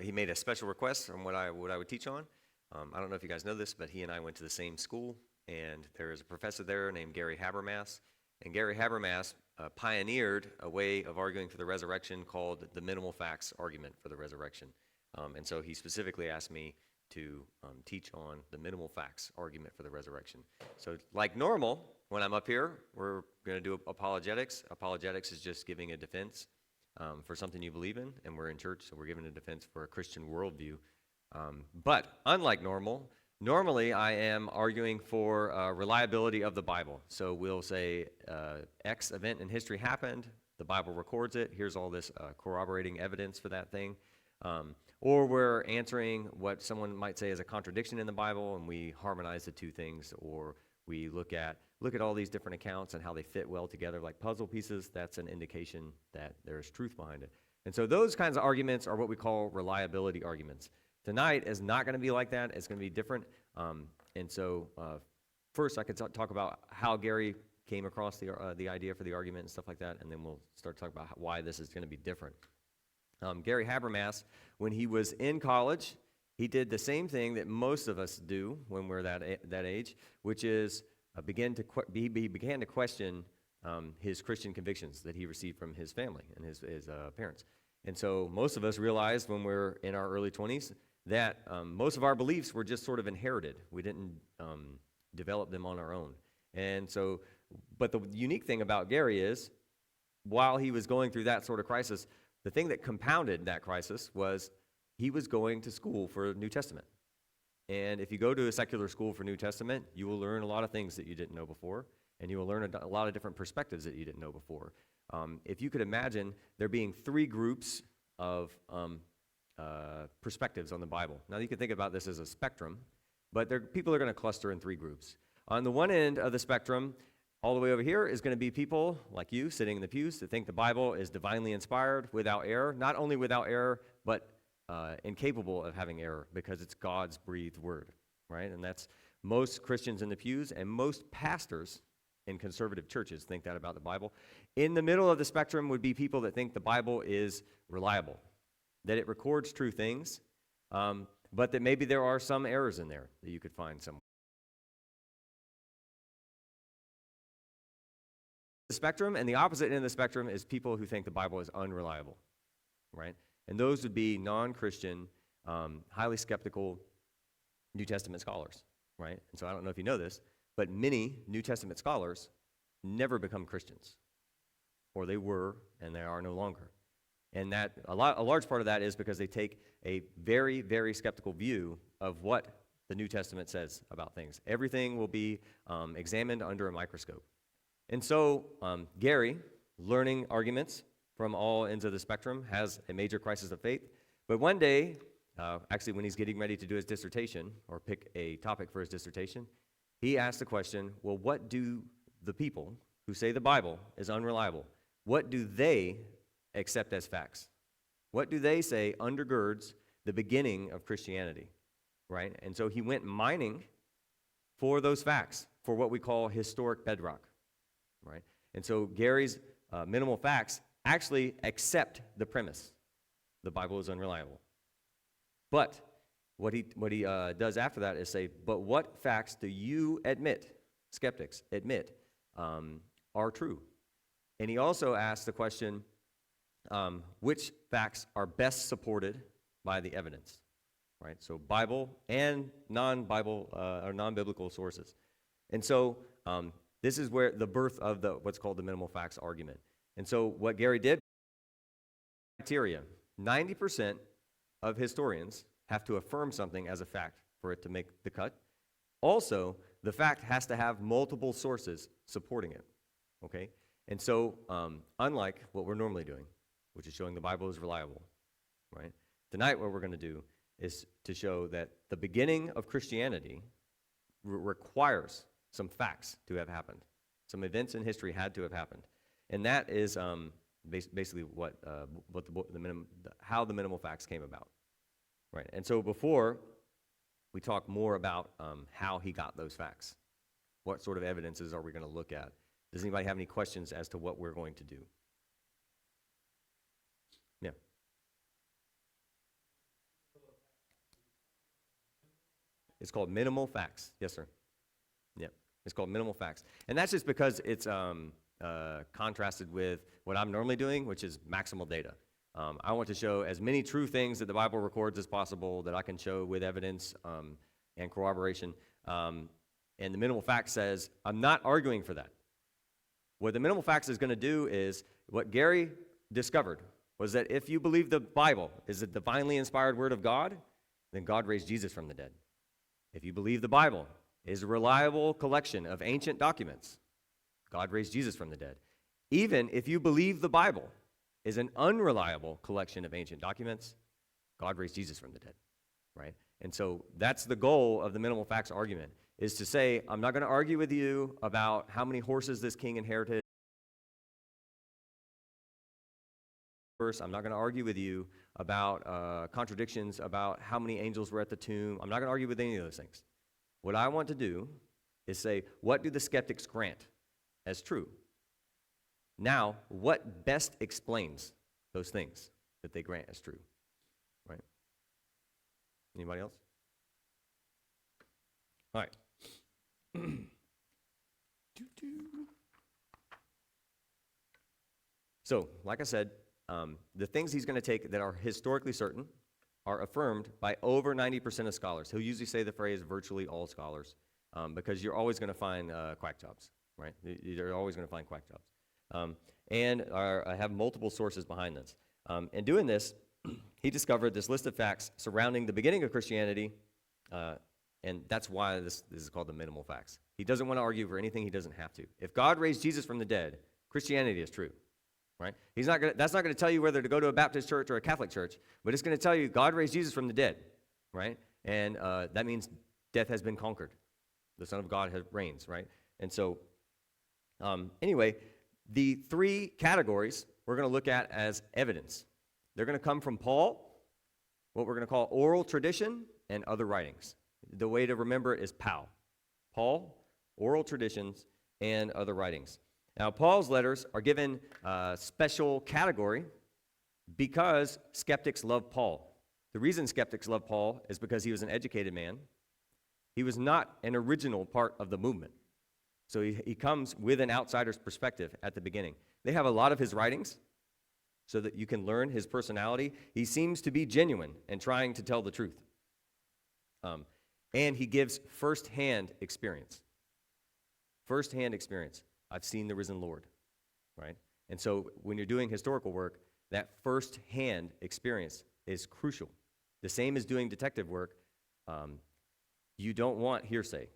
he made a special request on what I would teach on. I don't know if you guys know this, but he and I went to the same school, and there is a professor there named Gary Habermas. And Gary Habermas pioneered a way of arguing for the resurrection called the minimal facts argument for the resurrection. And so he specifically asked me to teach on the minimal facts argument for the resurrection. So like normal, when I'm up here, we're going to do apologetics. Apologetics is just giving a defense for something you believe in, and we're in church, so we're giving a defense for a Christian worldview. But unlike normally I am arguing for reliability of the Bible. So we'll say X event in history happened, the Bible records it, here's all this corroborating evidence for that thing. Or we're answering what someone might say is a contradiction in the Bible, and we harmonize the two things, or we look at all these different accounts and how they fit well together like puzzle pieces. That's an indication that there's truth behind it. And so those kinds of arguments are what we call reliability arguments. Tonight is not going to be like that. It's going to be different. And so first I could talk about how Gary came across the idea for the argument and stuff like that, and then we'll start talking about why this is going to be different. Gary Habermas, when he was in college, he did the same thing that most of us do when we're that age, which is he began to question his Christian convictions that he received from his family and his parents. And so most of us realized when we're in our early 20s that most of our beliefs were just sort of inherited. We didn't develop them on our own. And so, but the unique thing about Gary is, while he was going through that sort of crisis, the thing that compounded that crisis was he was going to school for New Testament. And if you go to a secular school for New Testament, you will learn a lot of things that you didn't know before, and you will learn a lot of different perspectives that you didn't know before. If you could imagine there being three groups of perspectives on the Bible. Now, you can think about this as a spectrum, but people are going to cluster in three groups. On the one end of the spectrum, all the way over here is going to be people like you sitting in the pews that think the Bible is divinely inspired, without error, not only without error, but incapable of having error because it's God's breathed word, right? And that's most Christians in the pews and most pastors in conservative churches think that about the Bible. In the middle of the spectrum would be people that think the Bible is reliable, that it records true things, but that maybe there are some errors in there that you could find somewhere. The spectrum, and the opposite end of the spectrum is people who think the Bible is unreliable, right? And those would be non-Christian, highly skeptical New Testament scholars, right? And so I don't know if you know this, but many New Testament scholars never become Christians, or they were, and they are no longer. And that a large part of that is because they take a very, very skeptical view of what the New Testament says about things. Everything will be examined under a microscope. And so Gary, learning arguments from all ends of the spectrum, has a major crisis of faith. But one day, actually when he's getting ready to do his dissertation or pick a topic for his dissertation, he asked the question, well, what do the people who say the Bible is unreliable, what do they accept as facts? What do they say undergirds the beginning of Christianity, right? And so he went mining for those facts, for what we call historic bedrock, right? And so Gary's minimal facts actually accept the premise: the Bible is unreliable. But what he does after that is say, but what facts do you admit, skeptics admit, are true? And he also asks the question, which facts are best supported by the evidence, right? So Bible and non-Bible or non-biblical sources. And so this is where the birth of what's called the minimal facts argument. And so what Gary did, criteria, 90% of historians have to affirm something as a fact for it to make the cut. Also, the fact has to have multiple sources supporting it, okay? And so unlike what we're normally doing, which is showing the Bible is reliable, right? Tonight what we're going to do is to show that the beginning of Christianity requires some facts to have happened. Some events in history had to have happened. And that is basically how the minimal facts came about, right? And so before we talk more about how he got those facts, what sort of evidences are we going to look at? Does anybody have any questions as to what we're going to do? Yeah. It's called minimal facts. Yes, sir. Yeah, it's called minimal facts. And that's just because it's contrasted with what I'm normally doing, which is maximal data. I want to show as many true things that the Bible records as possible that I can show with evidence and corroboration. And the minimal fact says, I'm not arguing for that. What the minimal facts is going to do is, what Gary discovered was that if you believe the Bible is a divinely inspired word of God, then God raised Jesus from the dead. If you believe the Bible is a reliable collection of ancient documents, God raised Jesus from the dead. Even if you believe the Bible is an unreliable collection of ancient documents, God raised Jesus from the dead, right? And so that's the goal of the minimal facts argument, is to say, I'm not going to argue with you about how many horses this king inherited. I'm not going to argue with you about contradictions about how many angels were at the tomb. I'm not going to argue with any of those things. What I want to do is say, what do the skeptics grant as true? Now, what best explains those things that they grant as true? Right? Anybody else? All right. So, like I said, the things he's going to take that are historically certain are affirmed by over 90% of scholars. He'll usually say the phrase virtually all scholars, because you're always going to find quack jobs, right? You're always going to find quack jobs. And I have multiple sources behind this. In doing this, he discovered this list of facts surrounding the beginning of Christianity, and that's why this is called the minimal facts. He doesn't want to argue for anything he doesn't have to. If God raised Jesus from the dead, Christianity is true. Right? That's not going to tell you whether to go to a Baptist church or a Catholic church, but it's going to tell you God raised Jesus from the dead, right? And that means death has been conquered. The Son of God reigns, right? And so, anyway, the three categories we're going to look at as evidence. They're going to come from Paul, what we're going to call oral tradition, and other writings. The way to remember it is POW. Paul, oral traditions, and other writings. Now, Paul's letters are given a special category because skeptics love Paul. The reason skeptics love Paul is because he was an educated man. He was not an original part of the movement. So he comes with an outsider's perspective at the beginning. They have a lot of his writings so that you can learn his personality. He seems to be genuine and trying to tell the truth. And he gives firsthand experience. Firsthand experience. I've seen the risen Lord, right? And so when you're doing historical work, that first-hand experience is crucial. The same as doing detective work. You don't want hearsay.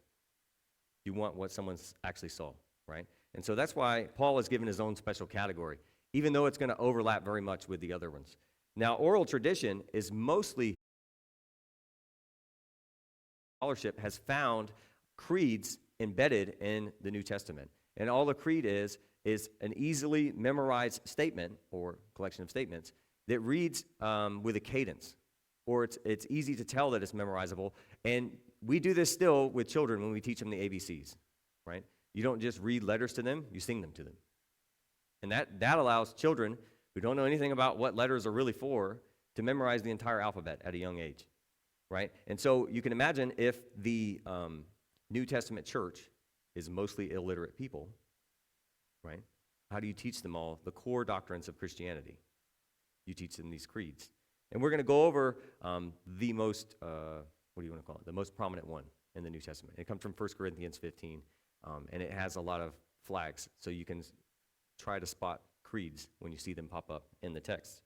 You want what someone actually saw, right? And so that's why Paul is given his own special category, even though it's going to overlap very much with the other ones. Now, oral tradition is mostly scholarship has found creeds embedded in the New Testament. And all the creed is an easily memorized statement or collection of statements that reads with a cadence, or it's easy to tell that it's memorizable. And we do this still with children when we teach them the ABCs, right? You don't just read letters to them, you sing them to them. And that allows children who don't know anything about what letters are really for to memorize the entire alphabet at a young age, right? And so you can imagine if the New Testament church is mostly illiterate people, right? How do you teach them all the core doctrines of Christianity? You teach them these creeds. And we're going to go over the most, what do you want to call it? The most prominent one in the New Testament. It comes from 1 Corinthians 15, and it has a lot of flags, so you can try to spot creeds when you see them pop up in the text.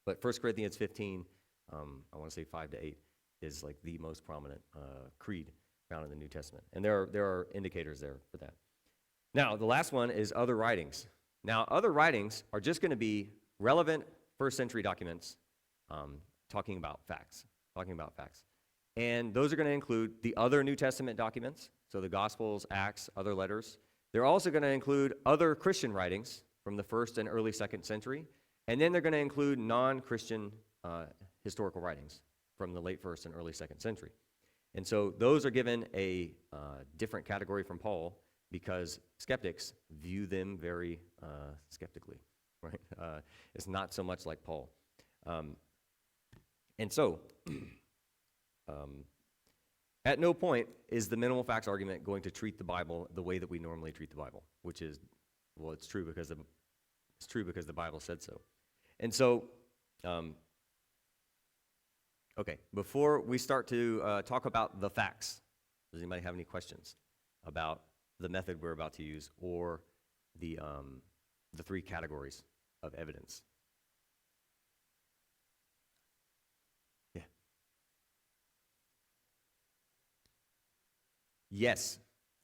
But 1 Corinthians 15, I want to say 5 to 8, is like the most prominent creed found in the New Testament. And there are indicators there for that. Now, the last one is other writings. Now, other writings are just going to be relevant first century documents talking about facts. And those are going to include the other New Testament documents, so the Gospels, Acts, other letters. They're also going to include other Christian writings from the first and early second century. And then they're going to include non-Christian historical writings from the late first and early second century. And so those are given a different category from Paul because skeptics view them very skeptically, right? It's not so much like Paul. And so At no point is the minimal facts argument going to treat the Bible the way that we normally treat the Bible, which is, well, it's true because the Bible said so. And so, okay, before we start to talk about the facts, does anybody have any questions about the method we're about to use or the three categories of evidence? Yeah. Yes,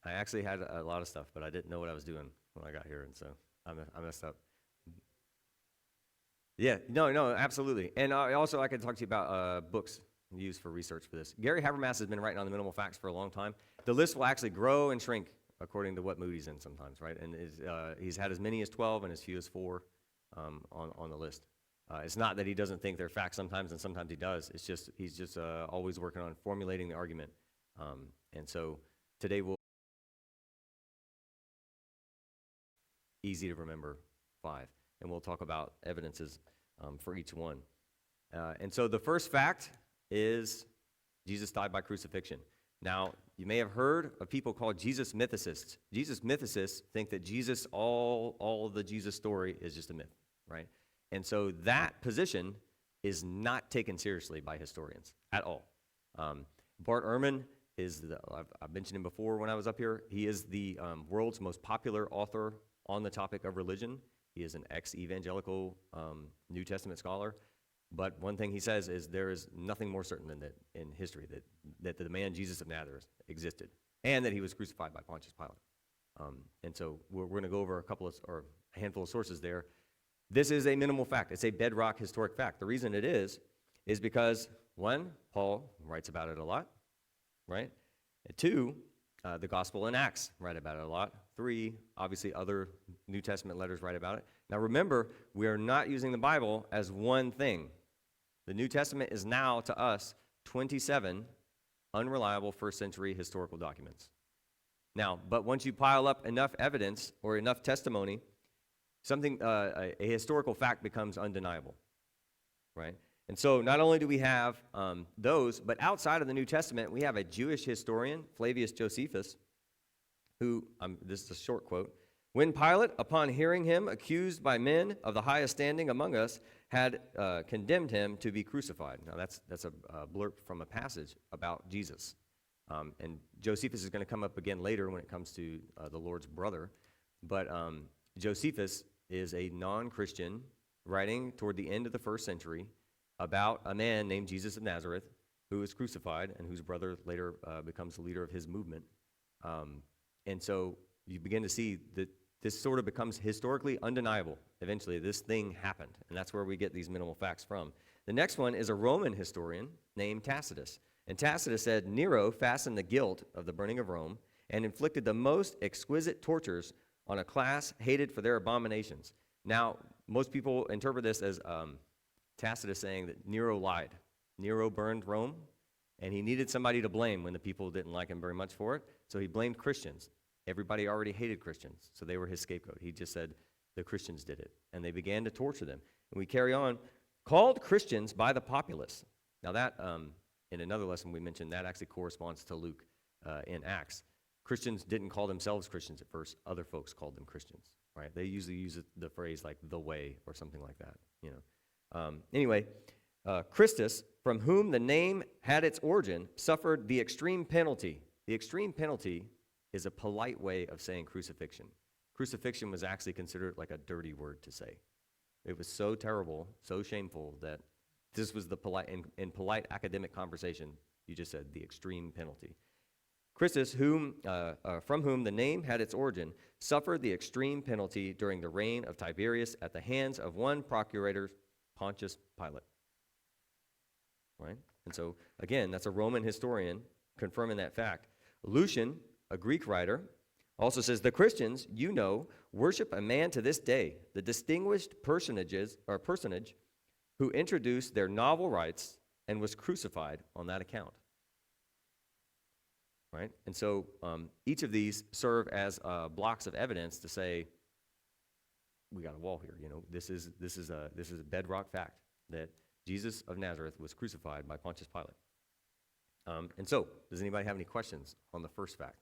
I actually had a lot of stuff, but I didn't know what I was doing when I got here, and so I messed up. Yeah, no, absolutely. And also I can talk to you about books used for research for this. Gary Habermas has been writing on the minimal facts for a long time. The list will actually grow and shrink according to what mood he's in sometimes, right? And he's had as many as 12 and as few as 4 on the list. It's not that he doesn't think they're facts sometimes, and sometimes he does. It's just he's just always working on formulating the argument. And so today we'll easy to remember 5, and we'll talk about evidences for each one. And so the first fact is Jesus died by crucifixion. Now, you may have heard of people called Jesus mythicists. Jesus mythicists think that Jesus, all of the Jesus story is just a myth, right? And so that position is not taken seriously by historians at all. Bart Ehrman is, I've mentioned him before when I was up here. He is the world's most popular author on the topic of religion. He is an ex-evangelical New Testament scholar. But one thing he says is there is nothing more certain than that in history, that the man Jesus of Nazareth existed, and that he was crucified by Pontius Pilate. And so we're going to go over a handful of sources there. This is a minimal fact. It's a bedrock historic fact. The reason it is because, 1, Paul writes about it a lot, right? And 2, the Gospel and Acts write about it a lot. 3, obviously other New Testament letters write about it. Now remember, we are not using the Bible as one thing. The New Testament is now, to us, 27 unreliable first century historical documents. Now, but once you pile up enough evidence or enough testimony, a historical fact becomes undeniable, right? And so not only do we have those, but outside of the New Testament, we have a Jewish historian, Flavius Josephus, who, this is a short quote, "When Pilate, upon hearing him accused by men of the highest standing among us, had condemned him to be crucified." Now that's a blurb from a passage about Jesus. And Josephus is going to come up again later when it comes to the Lord's brother. But Josephus is a non-Christian writing toward the end of the first century about a man named Jesus of Nazareth who was crucified and whose brother later becomes the leader of his movement. And so you begin to see that this sort of becomes historically undeniable. Eventually, this thing happened, and that's where we get these minimal facts from. The next one is a Roman historian named Tacitus. And Tacitus said, "Nero fastened the guilt of the burning of Rome and inflicted the most exquisite tortures on a class hated for their abominations." Now, most people interpret this as Tacitus saying that Nero lied. Nero burned Rome, and he needed somebody to blame when the people didn't like him very much for it, so he blamed Christians. Everybody already hated Christians, so they were his scapegoat. He just said the Christians did it, and they began to torture them. And we carry on, called Christians by the populace. Now that, in another lesson we mentioned, that actually corresponds to Luke in Acts. Christians didn't call themselves Christians at first. Other folks called them Christians, right? They usually use the phrase like the way or something like that, you know. Anyway, Christus, from whom the name had its origin, suffered the extreme penalty. The extreme penalty is a polite way of saying crucifixion. Crucifixion was actually considered like a dirty word to say. It was so terrible, so shameful that this was the polite, in polite academic conversation, you just said the extreme penalty. Christus, from whom the name had its origin, suffered the extreme penalty during the reign of Tiberius at the hands of one procurator, Pontius Pilate. Right? And so, again, that's a Roman historian confirming that fact. Lucian, a Greek writer, also says, "The Christians, you know, worship a man to this day, the distinguished personage who introduced their novel rites and was crucified on that account." Right? And so each of these serve as blocks of evidence to say, we got a wall here. You know, this is a bedrock fact that Jesus of Nazareth was crucified by Pontius Pilate. And so, does anybody have any questions on the first fact?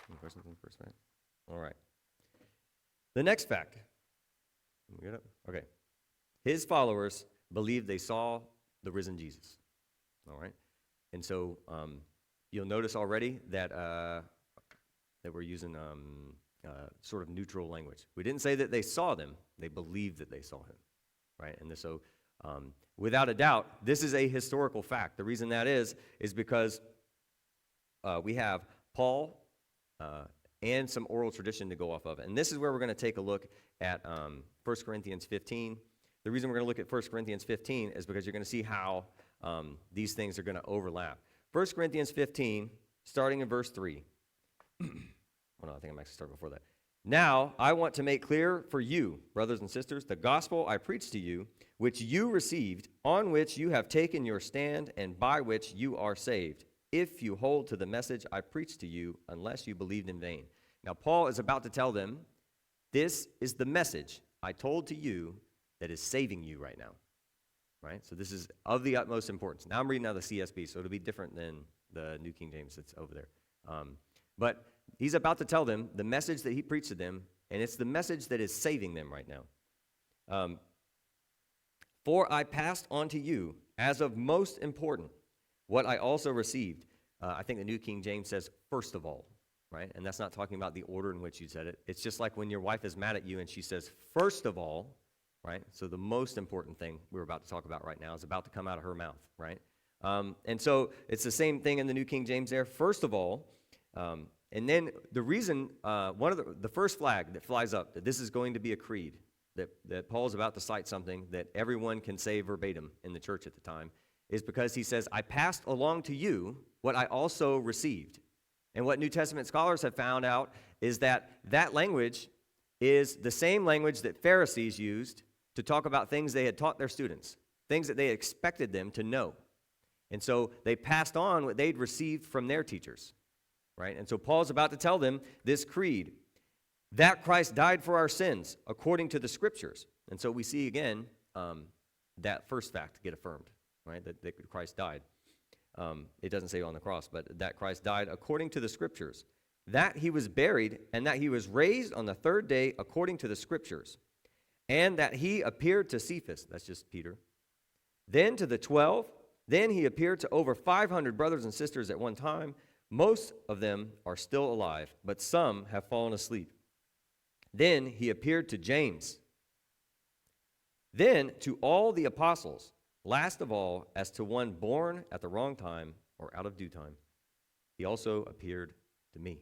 Any questions on the first fact? All right. The next fact. Can we get up? Okay. His followers believed they saw the risen Jesus. All right. And so you'll notice already that we're using sort of neutral language. We didn't say that they saw them. They believed that they saw him. Right. And so without a doubt, this is a historical fact. The reason that is because we have Paul and some oral tradition to go off of. And this is where we're going to take a look at 1 Corinthians 15. The reason we're going to look at 1 Corinthians 15 is because you're going to see how these things are going to overlap. 1 Corinthians 15, starting in verse 3. Well, no, I think I'm actually starting before that. Now, I want to make clear for you, brothers and sisters, the gospel I preached to you, which you received, on which you have taken your stand, and by which you are saved, if you hold to the message I preached to you, unless you believed in vain. Now, Paul is about to tell them, this is the message I told to you that is saving you right now. Right? So this is of the utmost importance. Now I'm reading out of the CSB, so it'll be different than the New King James that's over there. But he's about to tell them the message that he preached to them, and it's the message that is saving them right now. For I passed on to you, as of most important, what I also received. I think the New King James says, first of all, right? And that's not talking about the order in which you said it. It's just like when your wife is mad at you and she says, first of all, right? So the most important thing we're about to talk about right now is about to come out of her mouth, right? And so it's the same thing in the New King James there. First of all, and then the reason, one of the first flag that flies up, that this is going to be a creed, that Paul's about to cite something that everyone can say verbatim in the church at the time, is because he says, I passed along to you what I also received. And what New Testament scholars have found out is that that language is the same language that Pharisees used to talk about things they had taught their students, things that they expected them to know. And so they passed on what they'd received from their teachers, right? And so Paul's about to tell them this creed, that Christ died for our sins according to the Scriptures. And so we see again that first fact get affirmed, right? That Christ died. It doesn't say on the cross, but that Christ died according to the Scriptures, that he was buried, and that he was raised on the third day according to the Scriptures, and that he appeared to Cephas, that's just Peter, then to the 12, then he appeared to over 500 brothers and sisters at one time. Most of them are still alive, but some have fallen asleep. Then he appeared to James. Then to all the apostles. Last of all, as to one born at the wrong time or out of due time, he also appeared to me.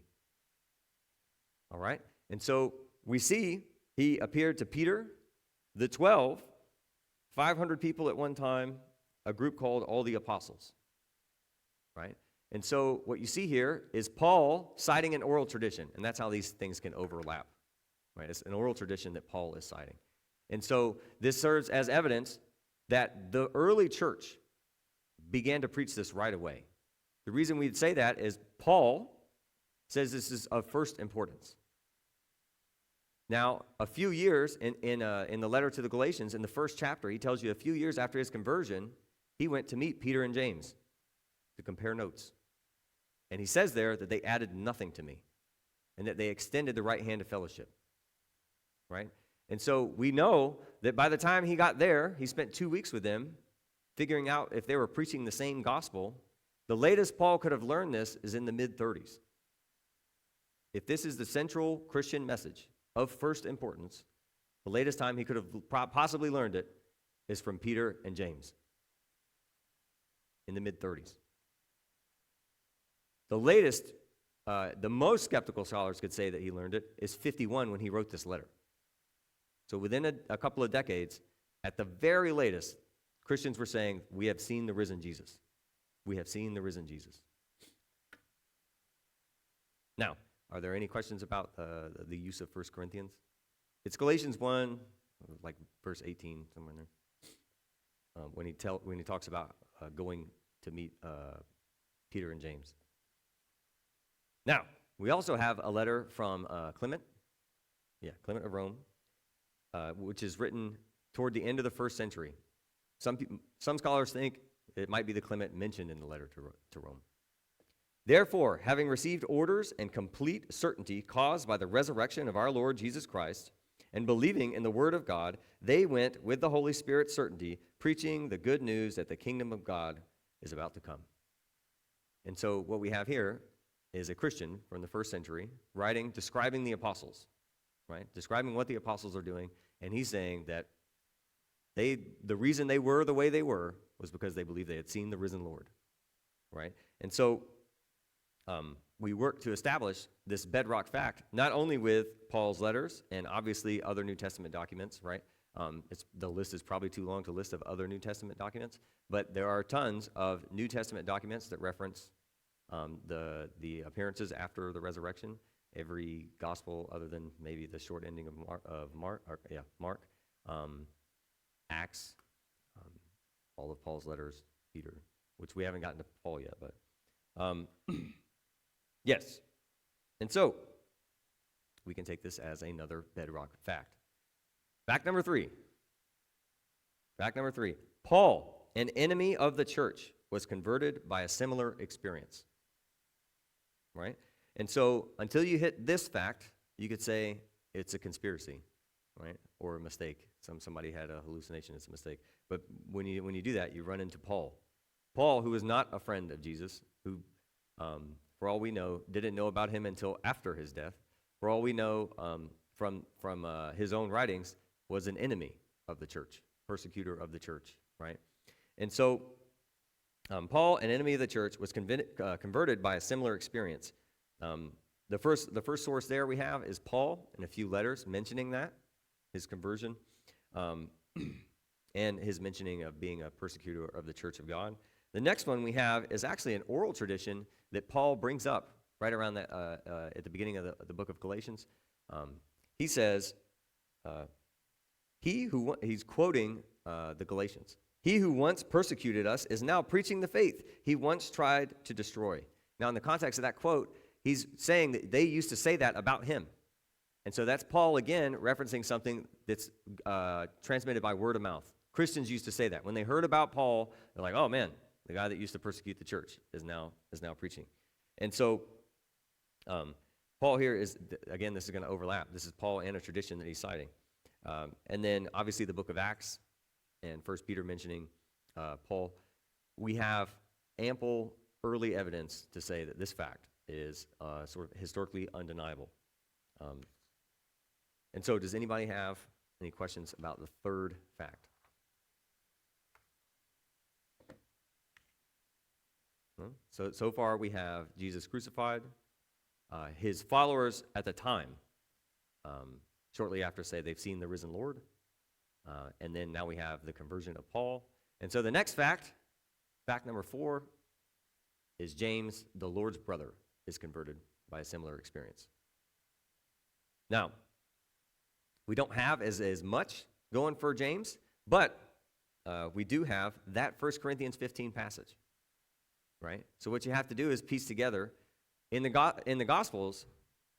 All right? And so we see he appeared to Peter, the 12, 500 people at one time, a group called all the apostles. Right? And so what you see here is Paul citing an oral tradition, and that's how these things can overlap. Right? It's an oral tradition that Paul is citing. And so this serves as evidence that the early church began to preach this right away. The reason we'd say that is Paul says this is of first importance. Now, a few years in the letter to the Galatians, in the first chapter, he tells you a few years after his conversion, he went to meet Peter and James to compare notes. And he says there that they added nothing to me and that they extended the right hand of fellowship. Right? And so we know that by the time he got there, he spent 2 weeks with them, figuring out if they were preaching the same gospel. The latest Paul could have learned this is in the mid-30s. If this is the central Christian message of first importance, the latest time he could have possibly learned it is from Peter and James in the mid-30s. The latest, the most skeptical scholars could say that he learned it is 51 when he wrote this letter. So within a couple of decades, at the very latest, Christians were saying, we have seen the risen Jesus. We have seen the risen Jesus. Now, are there any questions about the use of 1 Corinthians? It's Galatians 1, like verse 18, somewhere in there, when he talks about going to meet Peter and James. Now, we also have a letter from Clement of Rome, which is written toward the end of the first century. Some scholars think It might be the Clement mentioned in the letter to Rome. Therefore, having received orders and complete certainty caused by the resurrection of our Lord Jesus Christ, and believing in the word of God, they went with the Holy Spirit's certainty, preaching the good news that the kingdom of God is about to come. And so what we have here is a Christian from the first century writing, describing the apostles, right? Describing what the apostles are doing, and he's saying that the reason they were the way they were was because they believed they had seen the risen Lord, right? And so we work to establish this bedrock fact, not only with Paul's letters and obviously other New Testament documents, right? The list is probably too long to list of other New Testament documents, but there are tons of New Testament documents that reference the appearances after the resurrection. Every gospel, other than maybe the short ending of Mark, Acts, all of Paul's letters, Peter, which we haven't gotten to Paul yet, but yes. And so we can take this as another bedrock fact. Fact number three. Paul, an enemy of the church, was converted by a similar experience. Right? And so until you hit this fact, you could say it's a conspiracy, right? Or a mistake. Somebody had a hallucination, it's a mistake. But when you do that, you run into Paul. Paul, who was not a friend of Jesus, who, for all we know, didn't know about him until after his death. For all we know from his own writings, was an enemy of the church, persecutor of the church, right? And so Paul, an enemy of the church, was converted by a similar experience. The first source there we have is Paul and a few letters mentioning that, his conversion, and his mentioning of being a persecutor of the church of God. The next one we have is actually an oral tradition that Paul brings up right around that at the beginning of the book of Galatians. He says, he's quoting the Galatians. He who once persecuted us is now preaching the faith he once tried to destroy. Now, in the context of that quote, he's saying that they used to say that about him. And so that's Paul, again, referencing something that's transmitted by word of mouth. Christians used to say that. When they heard about Paul, they're like, oh, man, the guy that used to persecute the church is now preaching. And so Paul here is, again, this is going to overlap. This is Paul and a tradition that he's citing. And then, obviously, the book of Acts and 1 Peter mentioning Paul. We have ample early evidence to say that this fact is sort of historically undeniable. And so does anybody have any questions about the third fact? So far we have Jesus crucified. His followers at the time, shortly after, say they've seen the risen Lord. And then now we have the conversion of Paul. And so the next fact number 4, is James, the Lord's brother, is converted by a similar experience. Now, we don't have as much going for James, but we do have that 1 Corinthians 15 passage, right? So what you have to do is piece together, in the Gospels,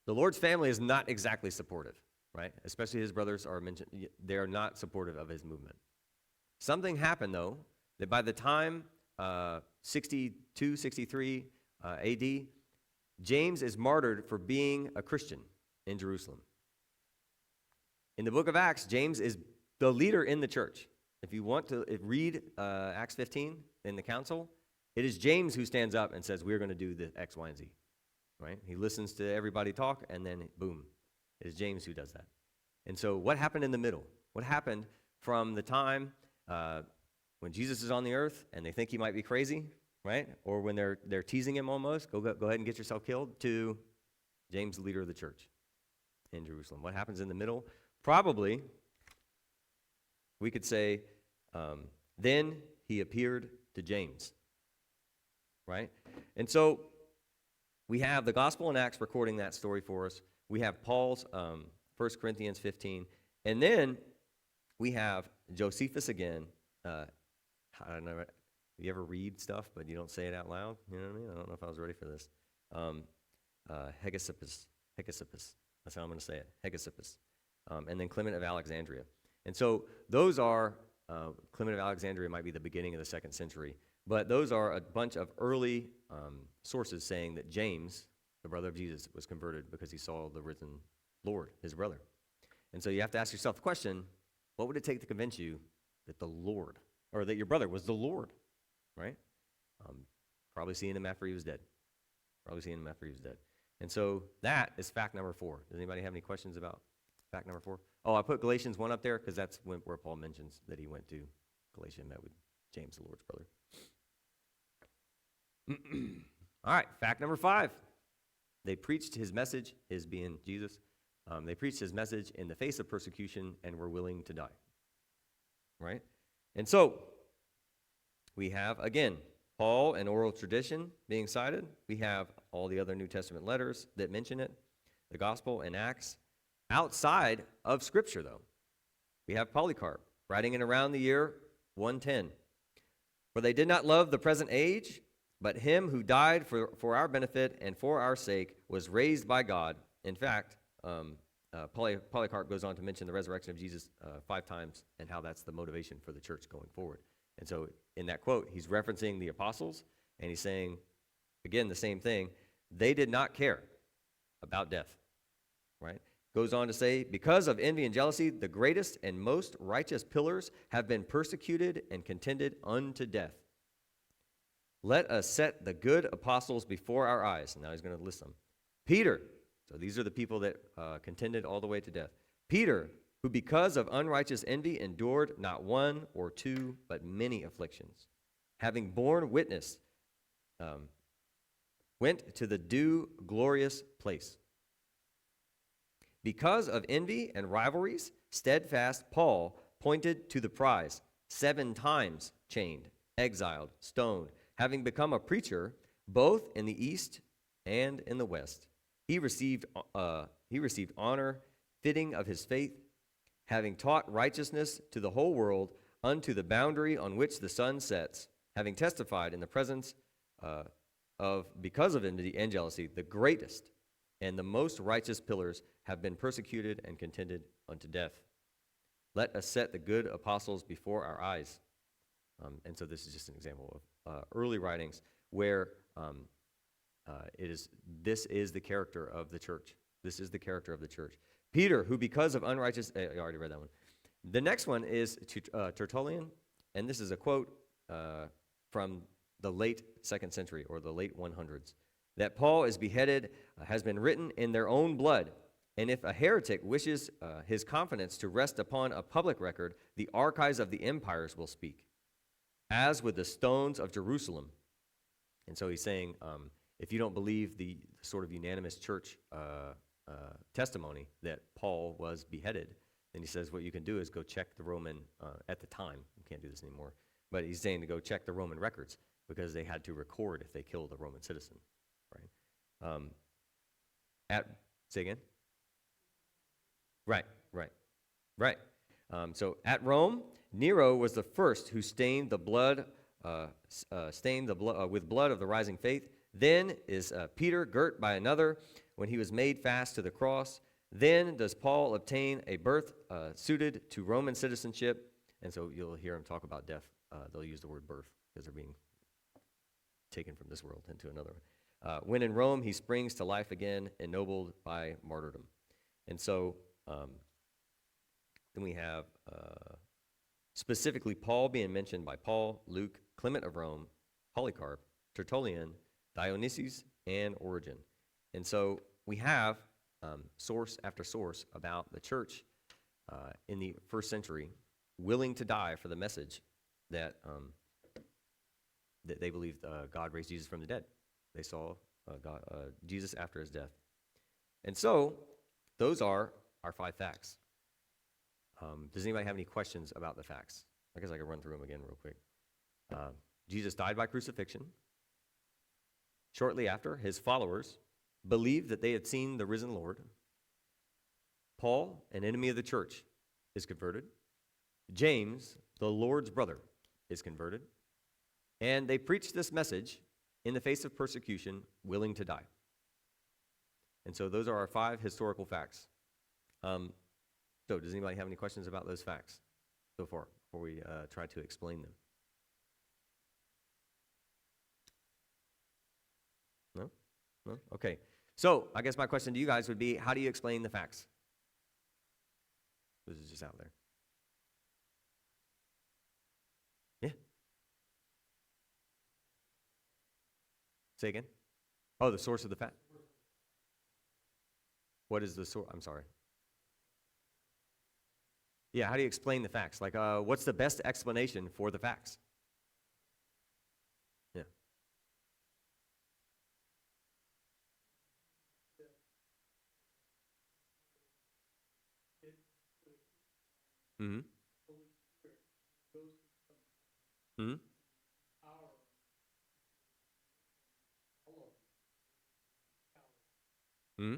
the Lord's family is not exactly supportive, right? Especially his brothers are mentioned. They're not supportive of his movement. Something happened, though, that by the time 62, 63 AD, James is martyred for being a Christian in Jerusalem. In the book of Acts, James is the leader in the church. If you want to read Acts 15 in the council, it is James who stands up and says, we're going to do the X, Y, and Z. Right? He listens to everybody talk, and then boom, it is James who does that. And so what happened in the middle? What happened from the time when Jesus is on the earth and they think he might be crazy, right? Or when they're teasing him almost, go ahead and get yourself killed, to James, the leader of the church in Jerusalem. What happens in the middle? Probably, we could say, then he appeared to James, right? And so we have the Gospel in Acts recording that story for us. We have Paul's 1 Corinthians 15. And then we have Josephus again. I don't know, you ever read stuff, but you don't say it out loud? You know what I mean? I don't know if I was ready for this. Hegesippus. That's how I'm going to say it. Hegesippus. And then Clement of Alexandria. And so those are Clement of Alexandria might be the beginning of the 2nd century. But those are a bunch of early sources saying that James, the brother of Jesus, was converted because he saw the risen Lord, his brother. And so you have to ask yourself the question, what would it take to convince you that the Lord, or that your brother was the Lord, right? Probably seeing him after he was dead. And so that is fact number 4. Does anybody have any questions about fact number 4? Oh, I put Galatians 1 up there because that's where Paul mentions that he went to Galatia and met with James, the Lord's brother. All right, fact number 5. They preached his message, his being Jesus. They preached his message in the face of persecution and were willing to die. Right? And so we have, again, Paul and oral tradition being cited. We have all the other New Testament letters that mention it, the gospel and Acts. Outside of Scripture, though, we have Polycarp writing in around the year 110. For they did not love the present age, but him who died for our benefit and for our sake was raised by God. In fact, Polycarp goes on to mention the resurrection of Jesus 5 times and how that's the motivation for the church going forward. And so in that quote, he's referencing the apostles, and he's saying, again, the same thing. They did not care about death, right? Goes on to say, because of envy and jealousy, the greatest and most righteous pillars have been persecuted and contended unto death. Let us set the good apostles before our eyes. And now he's going to list them. Peter, so these are the people that contended all the way to death. Peter, who because of unrighteous envy endured not 1 or 2, but many afflictions, having borne witness, went to the due glorious place. Because of envy and rivalries, steadfast Paul pointed to the prize, 7 times chained, exiled, stoned, having become a preacher both in the east and in the west. He received honor fitting of his faith, having taught righteousness to the whole world unto the boundary on which the sun sets, having testified in the presence of, because of envy and jealousy, the greatest and the most righteous pillars have been persecuted and contended unto death. Let us set the good apostles before our eyes. And so this is just an example of early writings where this is the character of the church. This is the character of the church. Peter, who because of unrighteous, I already read that one. The next one is Tertullian, and this is a quote from the late 2nd century or the late 100s. That Paul is beheaded has been written in their own blood, and if a heretic wishes his confidence to rest upon a public record, the archives of the empires will speak, as with the stones of Jerusalem. And so he's saying, if you don't believe the sort of unanimous church testimony that Paul was beheaded, then he says what you can do is go check the Roman, at the time, you can't do this anymore, but he's saying to go check the Roman records because they had to record if they killed a Roman citizen, right? Say again? Right. So at Rome, Nero was the first who stained the blood, with blood of the rising faith. Then is Peter girt by another when he was made fast to the cross. Then does Paul obtain a birth suited to Roman citizenship. And so you'll hear him talk about death. They'll use the word birth because they're being taken from this world into another one. When in Rome, he springs to life again, ennobled by martyrdom. And so then we have specifically Paul being mentioned by Paul, Luke, Clement of Rome, Polycarp, Tertullian, Dionysius, and Origen. And so we have source after source about the church in the 1st century willing to die for the message that they believed God raised Jesus from the dead. They saw Jesus after his death. And so those are our 5 facts. Does anybody have any questions about the facts? I guess I could run through them again real quick. Jesus died by crucifixion. Shortly after, his followers believed that they had seen the risen Lord. Paul, an enemy of the church, is converted. James, the Lord's brother, is converted. And they preached this message in the face of persecution, willing to die. And so those are our 5 historical facts. So does anybody have any questions about those facts so far try to explain them. No? No? Okay. So I guess my question to you guys would be, how do you explain the facts? This is just out there. Yeah. Say again? Oh, the source of the fact. What is the source? I'm sorry. Yeah, how do you explain the facts? Like, what's the best explanation for the facts? Yeah. Mm-hmm. Mm-hmm. Mm-hmm.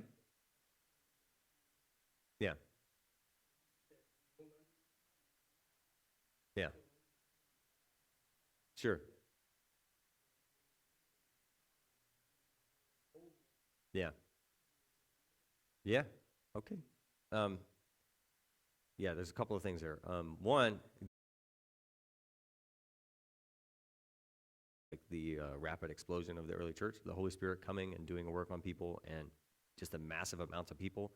Yeah. Yeah. Sure. Yeah. Yeah. Okay. Um, yeah, there's a couple of things there. One, like the rapid explosion of the early church, the Holy Spirit coming and doing a work on people, and just a massive amounts of people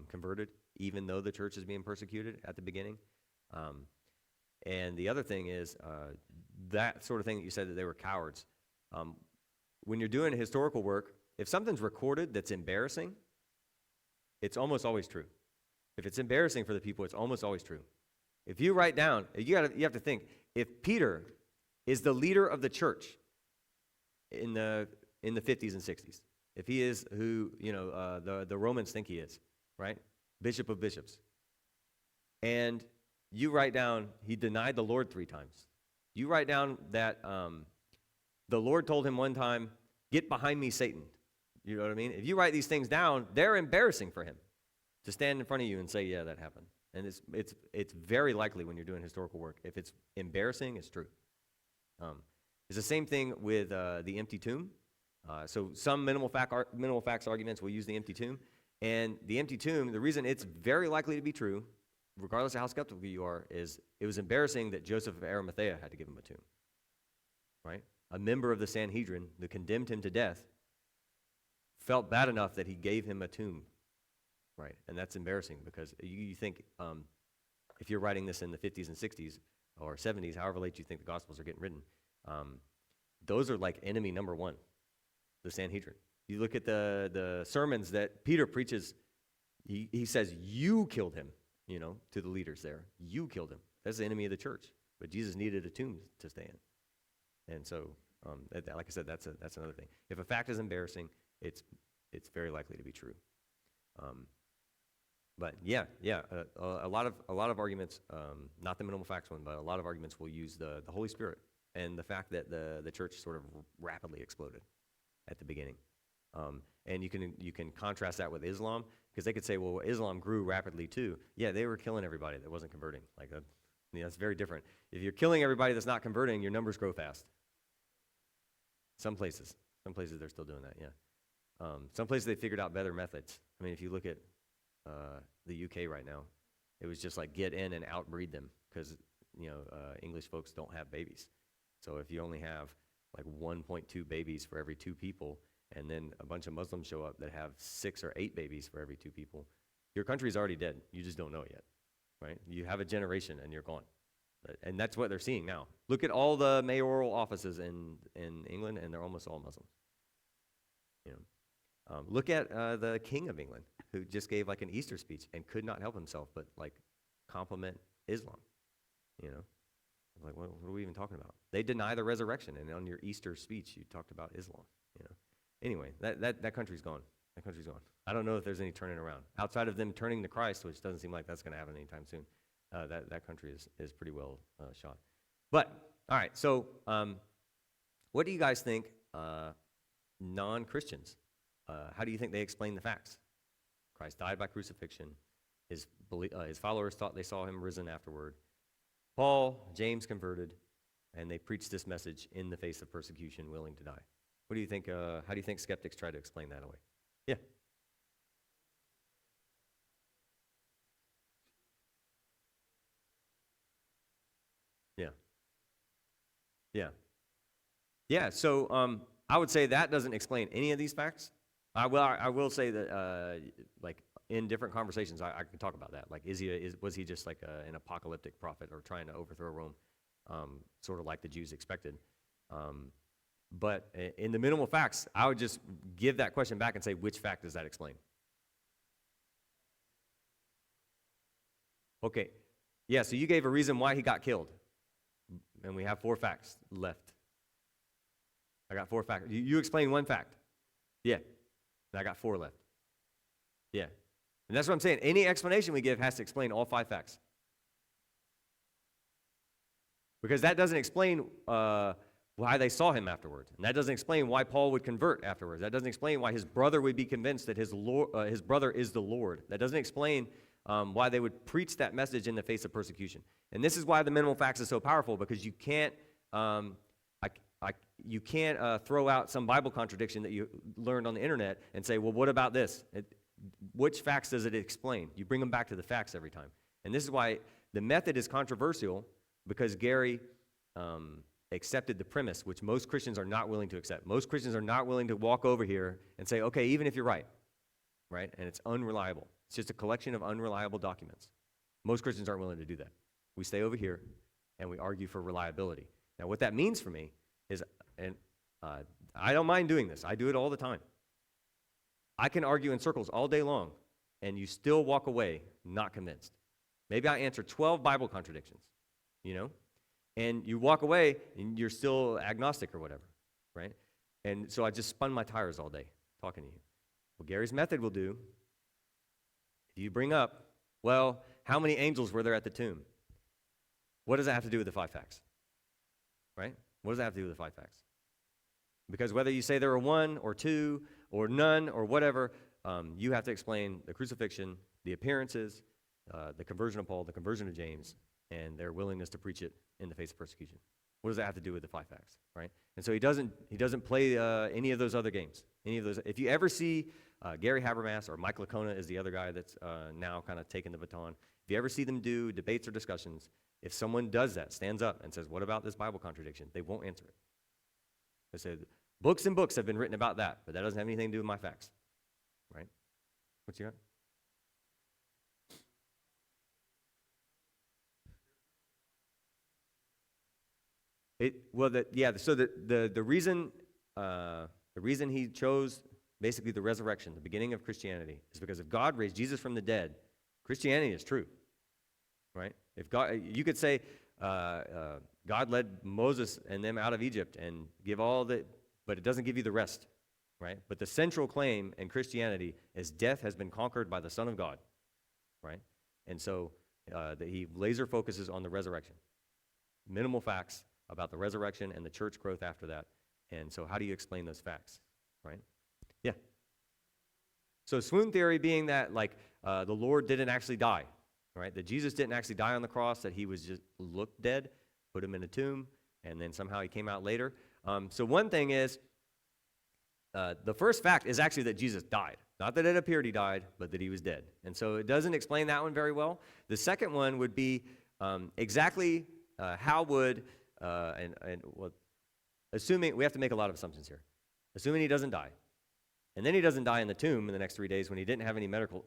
converted, even though the church is being persecuted at the beginning. And the other thing is that sort of thing that you said that they were cowards. When you're doing historical work, if something's recorded that's embarrassing, it's almost always true. If it's embarrassing for the people, it's almost always true. If you write down, you have to think, if Peter is the leader of the church in the 50s and 60s, if he is who the Romans think he is, right? Bishop of bishops. And you write down he denied the Lord 3 times. You write down that the Lord told him one time, "Get behind me, Satan." You know what I mean? If you write these things down, they're embarrassing for him to stand in front of you and say, "Yeah, that happened." And it's very likely when you're doing historical work. If it's embarrassing, it's true. It's the same thing with the empty tomb. So some minimal facts arguments will use the empty tomb. And the empty tomb, the reason it's very likely to be true, regardless of how skeptical you are, is it was embarrassing that Joseph of Arimathea had to give him a tomb. Right? A member of the Sanhedrin that condemned him to death felt bad enough that he gave him a tomb. Right? And that's embarrassing because you think if you're writing this in the 50s and 60s or 70s, however late you think the Gospels are getting written, those are like enemy number one, the Sanhedrin. You look at the sermons that Peter preaches, he says, "You killed him," to the leaders there. You killed him. That's the enemy of the church. But Jesus needed a tomb to stay in. And so, like I said, that's another thing. If a fact is embarrassing, it's very likely to be true. But a lot of arguments, not the minimal facts one, but a lot of arguments will use the Holy Spirit and the fact that the church sort of rapidly exploded at the beginning. And you can contrast that with Islam, because they could say, well, Islam grew rapidly too. Yeah, they were killing everybody that wasn't converting. Like that's very different. If you're killing everybody that's not converting, your numbers grow fast. Some places they're still doing that. Yeah. Some places they figured out better methods. I mean, if you look at the UK right now, it was just like get in and outbreed them, because English folks don't have babies. So if you only have like 1.2 babies for every 2 people, and then a bunch of Muslims show up that have 6 or 8 babies for every 2 people, your country's already dead. You just don't know it yet, right? You have a generation and you're gone. And that's what they're seeing now. Look at all the mayoral offices in England, and they're almost all Muslims. Look at the King of England, who just gave like an Easter speech and could not help himself but like compliment Islam. Like, what are we even talking about? They deny the resurrection, and on your Easter speech, you talked about Islam. Anyway, that country's gone. That country's gone. I don't know if there's any turning around outside of them turning to Christ, which doesn't seem like that's going to happen anytime soon. That country is pretty well shot. But all right, so what do you guys think? Non-Christians, how do you think they explain the facts? Christ died by crucifixion. His followers thought they saw him risen afterward. Paul, James converted, and they preached this message in the face of persecution, willing to die. What do you think? How do you think skeptics try to explain that away? Yeah. Yeah. Yeah, so I would say that doesn't explain any of these facts. I will say that, like, in different conversations, I can talk about that. Like, was he just like an apocalyptic prophet or trying to overthrow Rome, sort of like the Jews expected? But in the minimal facts, I would just give that question back and say, which fact does that explain? Okay, yeah, so you gave a reason why he got killed, and we have 4 facts left. I got 4 facts. You explain 1 fact. Yeah, and I got 4 left. Yeah, and that's what I'm saying. Any explanation we give has to explain all 5 facts. Because that doesn't explain why they saw him afterwards. And that doesn't explain why Paul would convert afterwards. That doesn't explain why his brother would be convinced that his brother is the Lord. That doesn't explain why they would preach that message in the face of persecution. And this is why the minimal facts is so powerful, because you can't throw out some Bible contradiction that you learned on the internet and say, well, what about this? Which facts does it explain? You bring them back to the facts every time. And this is why the method is controversial, because Gary accepted the premise, which most Christians are not willing to accept. Most Christians are not willing to walk over here and say, okay, even if you're right? And it's unreliable. It's just a collection of unreliable documents. Most Christians aren't willing to do that. We stay over here and we argue for reliability. Now, what that means for me is, and I don't mind doing this. I do it all the time. I can argue in circles all day long, and you still walk away not convinced. Maybe I answer 12 Bible contradictions, and you walk away and you're still agnostic or whatever, right? And so I just spun my tires all day talking to you. What Gary's method will do, if you bring up, well, how many angels were there at the tomb? What does that have to do with the 5 facts? Right? What does that have to do with the 5 facts? Because whether you say there were 1 or 2 or none or whatever, you have to explain the crucifixion, the appearances, the conversion of Paul, the conversion of James, and their willingness to preach it in the face of persecution. What does that have to do with the 5 facts, right? And so he doesn't play any of those other games. Any of those. If you ever see Gary Habermas or Mike Licona is the other guy that's now kind of taking the baton. If you ever see them do debates or discussions, if someone does that, stands up and says, what about this Bible contradiction? They won't answer it. They say, books and books have been written about that, but that doesn't have anything to do with my facts, right? What's your? So the reason he chose basically the resurrection, the beginning of Christianity, is because if God raised Jesus from the dead, Christianity is true, right? If God, you could say God led Moses and them out of Egypt and give all the, but it doesn't give you the rest, right? But the central claim in Christianity is death has been conquered by the Son of God, right? And so that he laser focuses on the resurrection. Minimal facts about the resurrection and the church growth after that. And so how do you explain those facts, right? Yeah. So swoon theory being that, like, the Lord didn't actually die, right? That Jesus didn't actually die on the cross, that he was just looked dead, put him in a tomb, and then somehow he came out later. So one thing is, the first fact is actually that Jesus died. Not that it appeared he died, but that he was dead. And so it doesn't explain that one very well. The second one would be exactly how would, assuming, we have to make a lot of assumptions here. Assuming he doesn't die. And then he doesn't die in the tomb in the next 3 days when he didn't have any medical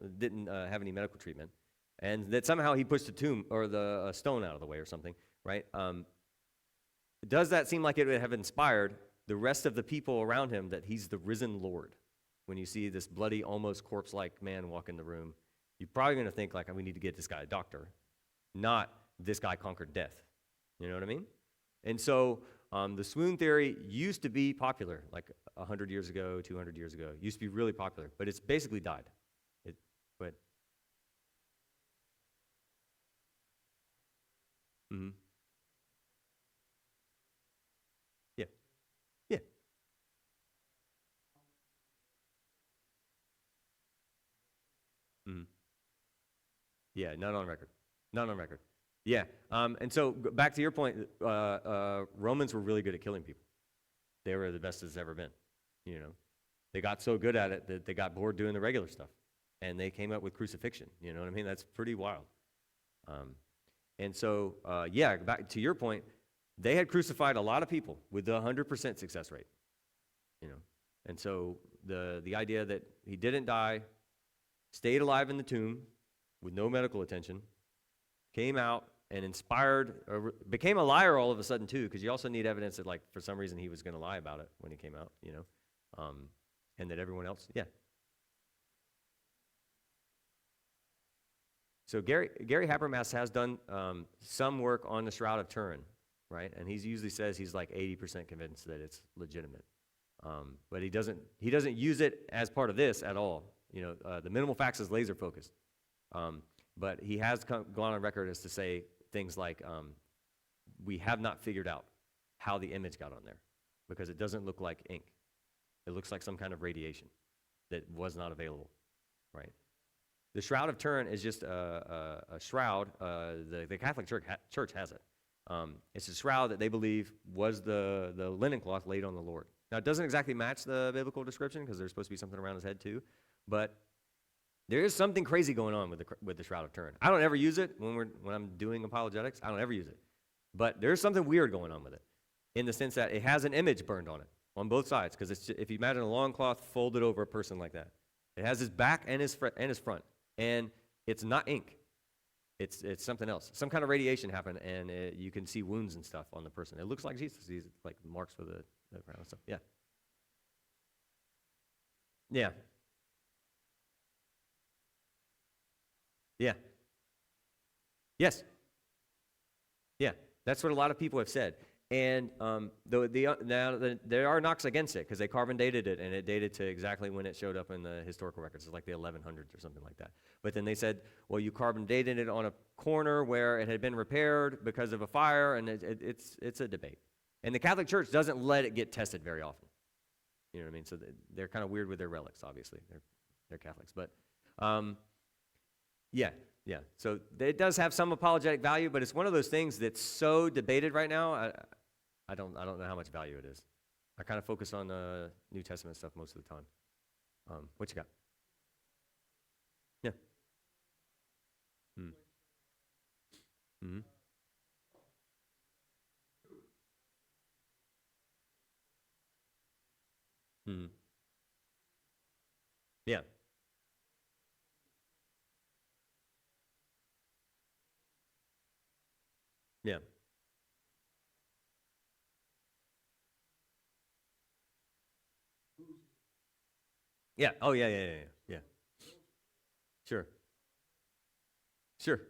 treatment, and that somehow he pushed the tomb or the stone out of the way or something, right? Does that seem like it would have inspired the rest of the people around him that he's the risen Lord? When you see this bloody, almost corpse-like man walk in the room, you're probably going to think, like, we need to get this guy a doctor, not this guy conquered death. You know what I mean? And so the swoon theory used to be popular, like 100 years ago, 200 years ago. It used to be really popular, but it's basically died. But mm-hmm. Yeah, yeah. Mm-hmm. Yeah, not on record. Not on record. Yeah, and so back to your point, Romans were really good at killing people. They were the best it's ever been, They got so good at it that they got bored doing the regular stuff, and they came up with crucifixion, you know what I mean? That's pretty wild. And so, back to your point, They had crucified a lot of people with the 100% success rate, you know. And so the idea that he didn't die, stayed alive in the tomb with no medical attention, came out and inspired, became a liar all of a sudden too, because you also need evidence that, like, for some reason he was going to lie about it when he came out, you know, and that everyone else, yeah. So Gary Habermas has done some work on the Shroud of Turin, right? And he usually says he's like 80% convinced that it's legitimate, but he doesn't use it as part of this at all. You know, the minimal facts is laser focused, but he has gone on record as to say things like, we have not figured out how the image got on there because it doesn't look like ink. It looks like some kind of radiation that was not available, right? The Shroud of Turin is just a shroud. The Catholic Church has it. It's a shroud that they believe was the linen cloth laid on the Lord. Now, it doesn't exactly match the biblical description because there's supposed to be something around his head too, but there is something crazy going on with the Shroud of Turin. I don't ever use it when I'm doing apologetics. I don't ever use it, but there's something weird going on with it, in the sense that it has an image burned on it on both sides. Because if you imagine a long cloth folded over a person like that, it has his back and his front, and it's not ink. It's something else. Some kind of radiation happened, and you can see wounds and stuff on the person. It looks like Jesus. He's like marks for the crown and stuff. Yeah. Yeah. Yeah. Yes. Yeah. That's what a lot of people have said. And there are knocks against it because they carbon dated it, and it dated to exactly when it showed up in the historical records. It's like the 1100s or something like that. But then they said, well, you carbon dated it on a corner where it had been repaired because of a fire, and it's a debate. And the Catholic Church doesn't let it get tested very often. You know what I mean? So they're kind of weird with their relics, obviously. They're Catholics. But yeah. So it does have some apologetic value, but it's one of those things that's so debated right now. I don't know how much value it is. I kind of focus on New Testament stuff most of the time. What you got? Yeah. Mm-hmm. Mm-hmm. Yeah. Yeah. Yeah. Oh, yeah. Sure. Sure.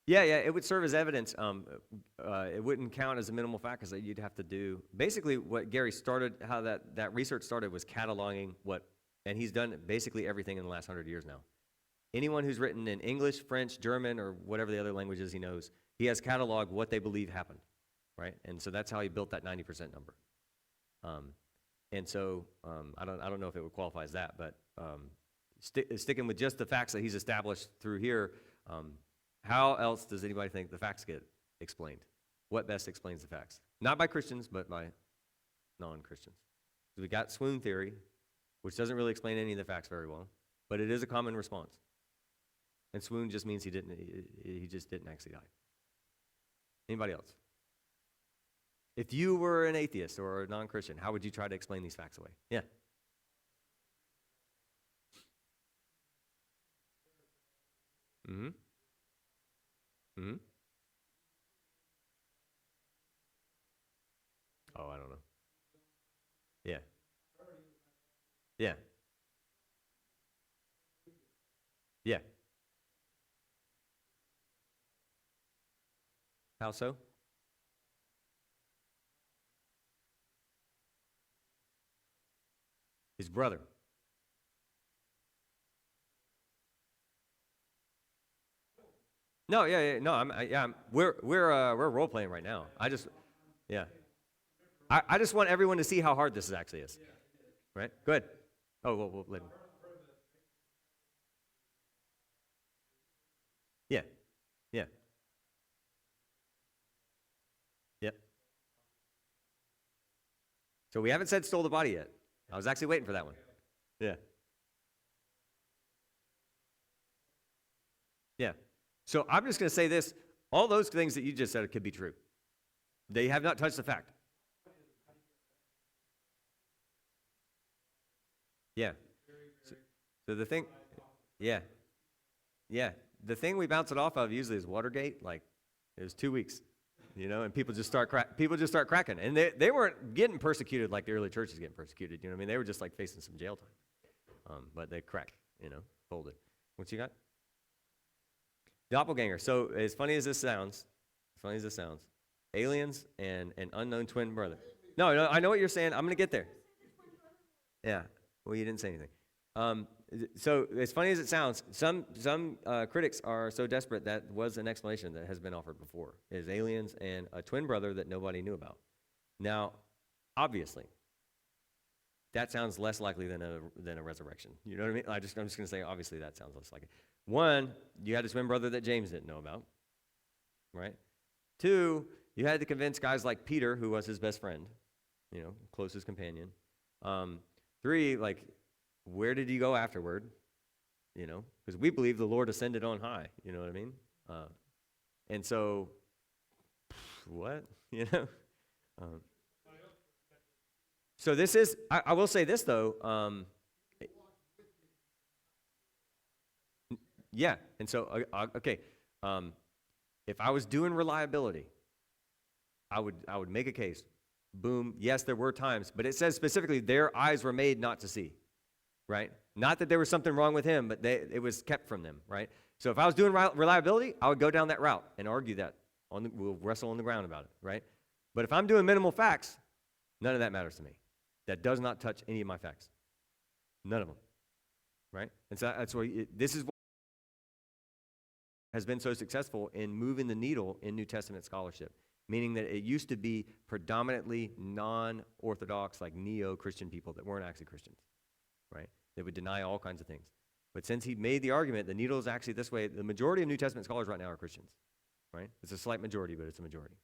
Yeah. It would serve as evidence. It wouldn't count as a minimal fact because you'd have to do basically what Gary started. How that research started was cataloging and he's done basically everything in the last 100 years now. Anyone who's written in English, French, German, or whatever the other languages he knows, he has cataloged what they believe happened, right? And so that's how he built that 90% number. And so I don't know if it would qualify as that, but sticking with just the facts that he's established through here, how else does anybody think the facts get explained? What best explains the facts? Not by Christians, but by non-Christians. So we got swoon theory, which doesn't really explain any of the facts very well, but it is a common response. And swoon just means he just didn't actually die. Anybody else? If you were an atheist or a non-Christian, how would you try to explain these facts away? Yeah. Mm-hmm. Mm-hmm. Oh, I don't know. Yeah. Yeah. Yeah. How so? His brother. No, no. We're role playing right now. Yeah. I just want everyone to see how hard this actually is. Right? Go ahead. Oh, we'll let him. Yeah. Yeah. Yep. So we haven't said stole the body yet. I was actually waiting for that one. Yeah. Yeah. So I'm just going to say this. All those things that you just said could be true. They have not touched the fact. Yeah. So the thing, yeah. The thing we bounce it off of usually is Watergate. Like, it was 2 weeks, and people just start cracking. And they weren't getting persecuted like the early church is getting persecuted. You know what I mean? They were just like facing some jail time. But they crack, folded. What you got? Doppelganger. So as funny as this sounds, aliens and an unknown twin brother. No, I know what you're saying. I'm going to get there. Yeah. Well, you didn't say anything. So as funny as it sounds, some critics are so desperate that was an explanation that has been offered before, is aliens and a twin brother that nobody knew about. Now, obviously, that sounds less likely than a resurrection. You know what I mean? I'm just going to say, obviously, that sounds less likely. One, you had a twin brother that James didn't know about, right? Two, you had to convince guys like Peter, who was his best friend, closest companion. Three, like, where did he go afterward? Because we believe the Lord ascended on high. You know what I mean? And so, what? So this is, I will say this, though. Yeah, and so, okay. If I was doing reliability, I would make a case. Boom, yes, there were times, but it says specifically their eyes were made not to see, right? Not that there was something wrong with him, but it was kept from them, right? So if I was doing reliability, I would go down that route and argue that. We'll wrestle on the ground about it, right? But if I'm doing minimal facts, none of that matters to me. That does not touch any of my facts. None of them, right? And so that's why this is what has been so successful in moving the needle in New Testament scholarship, meaning that it used to be predominantly non-Orthodox, like neo-Christian people that weren't actually Christians, right? They would deny all kinds of things. But since he made the argument, the needle is actually this way, the majority of New Testament scholars right now are Christians, right? It's a slight majority, but it's a majority,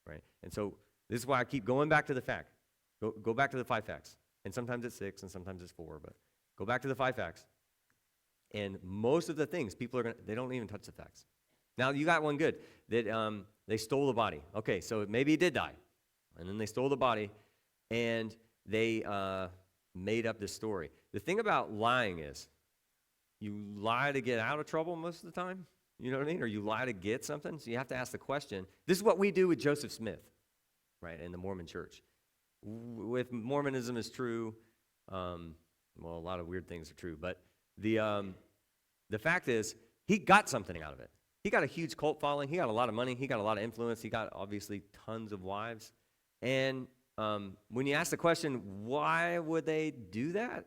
right? And so this is why I keep going back to the fact. Go back to the 5 facts. And sometimes it's 6, and sometimes it's 4, but go back to the 5 facts. And most of the things, they don't even touch the facts. Now, you got one good, that they stole the body. Okay, so maybe he did die. And then they stole the body, and they made up this story. The thing about lying is, you lie to get out of trouble most of the time. You know what I mean? Or you lie to get something. So you have to ask the question. This is what we do with Joseph Smith, right, in the Mormon church. With Mormonism is true. Well, a lot of weird things are true. But the fact is, he got something out of it. He got a huge cult following. He got a lot of money. He got a lot of influence. He got, obviously, tons of wives. And when you ask the question, why would they do that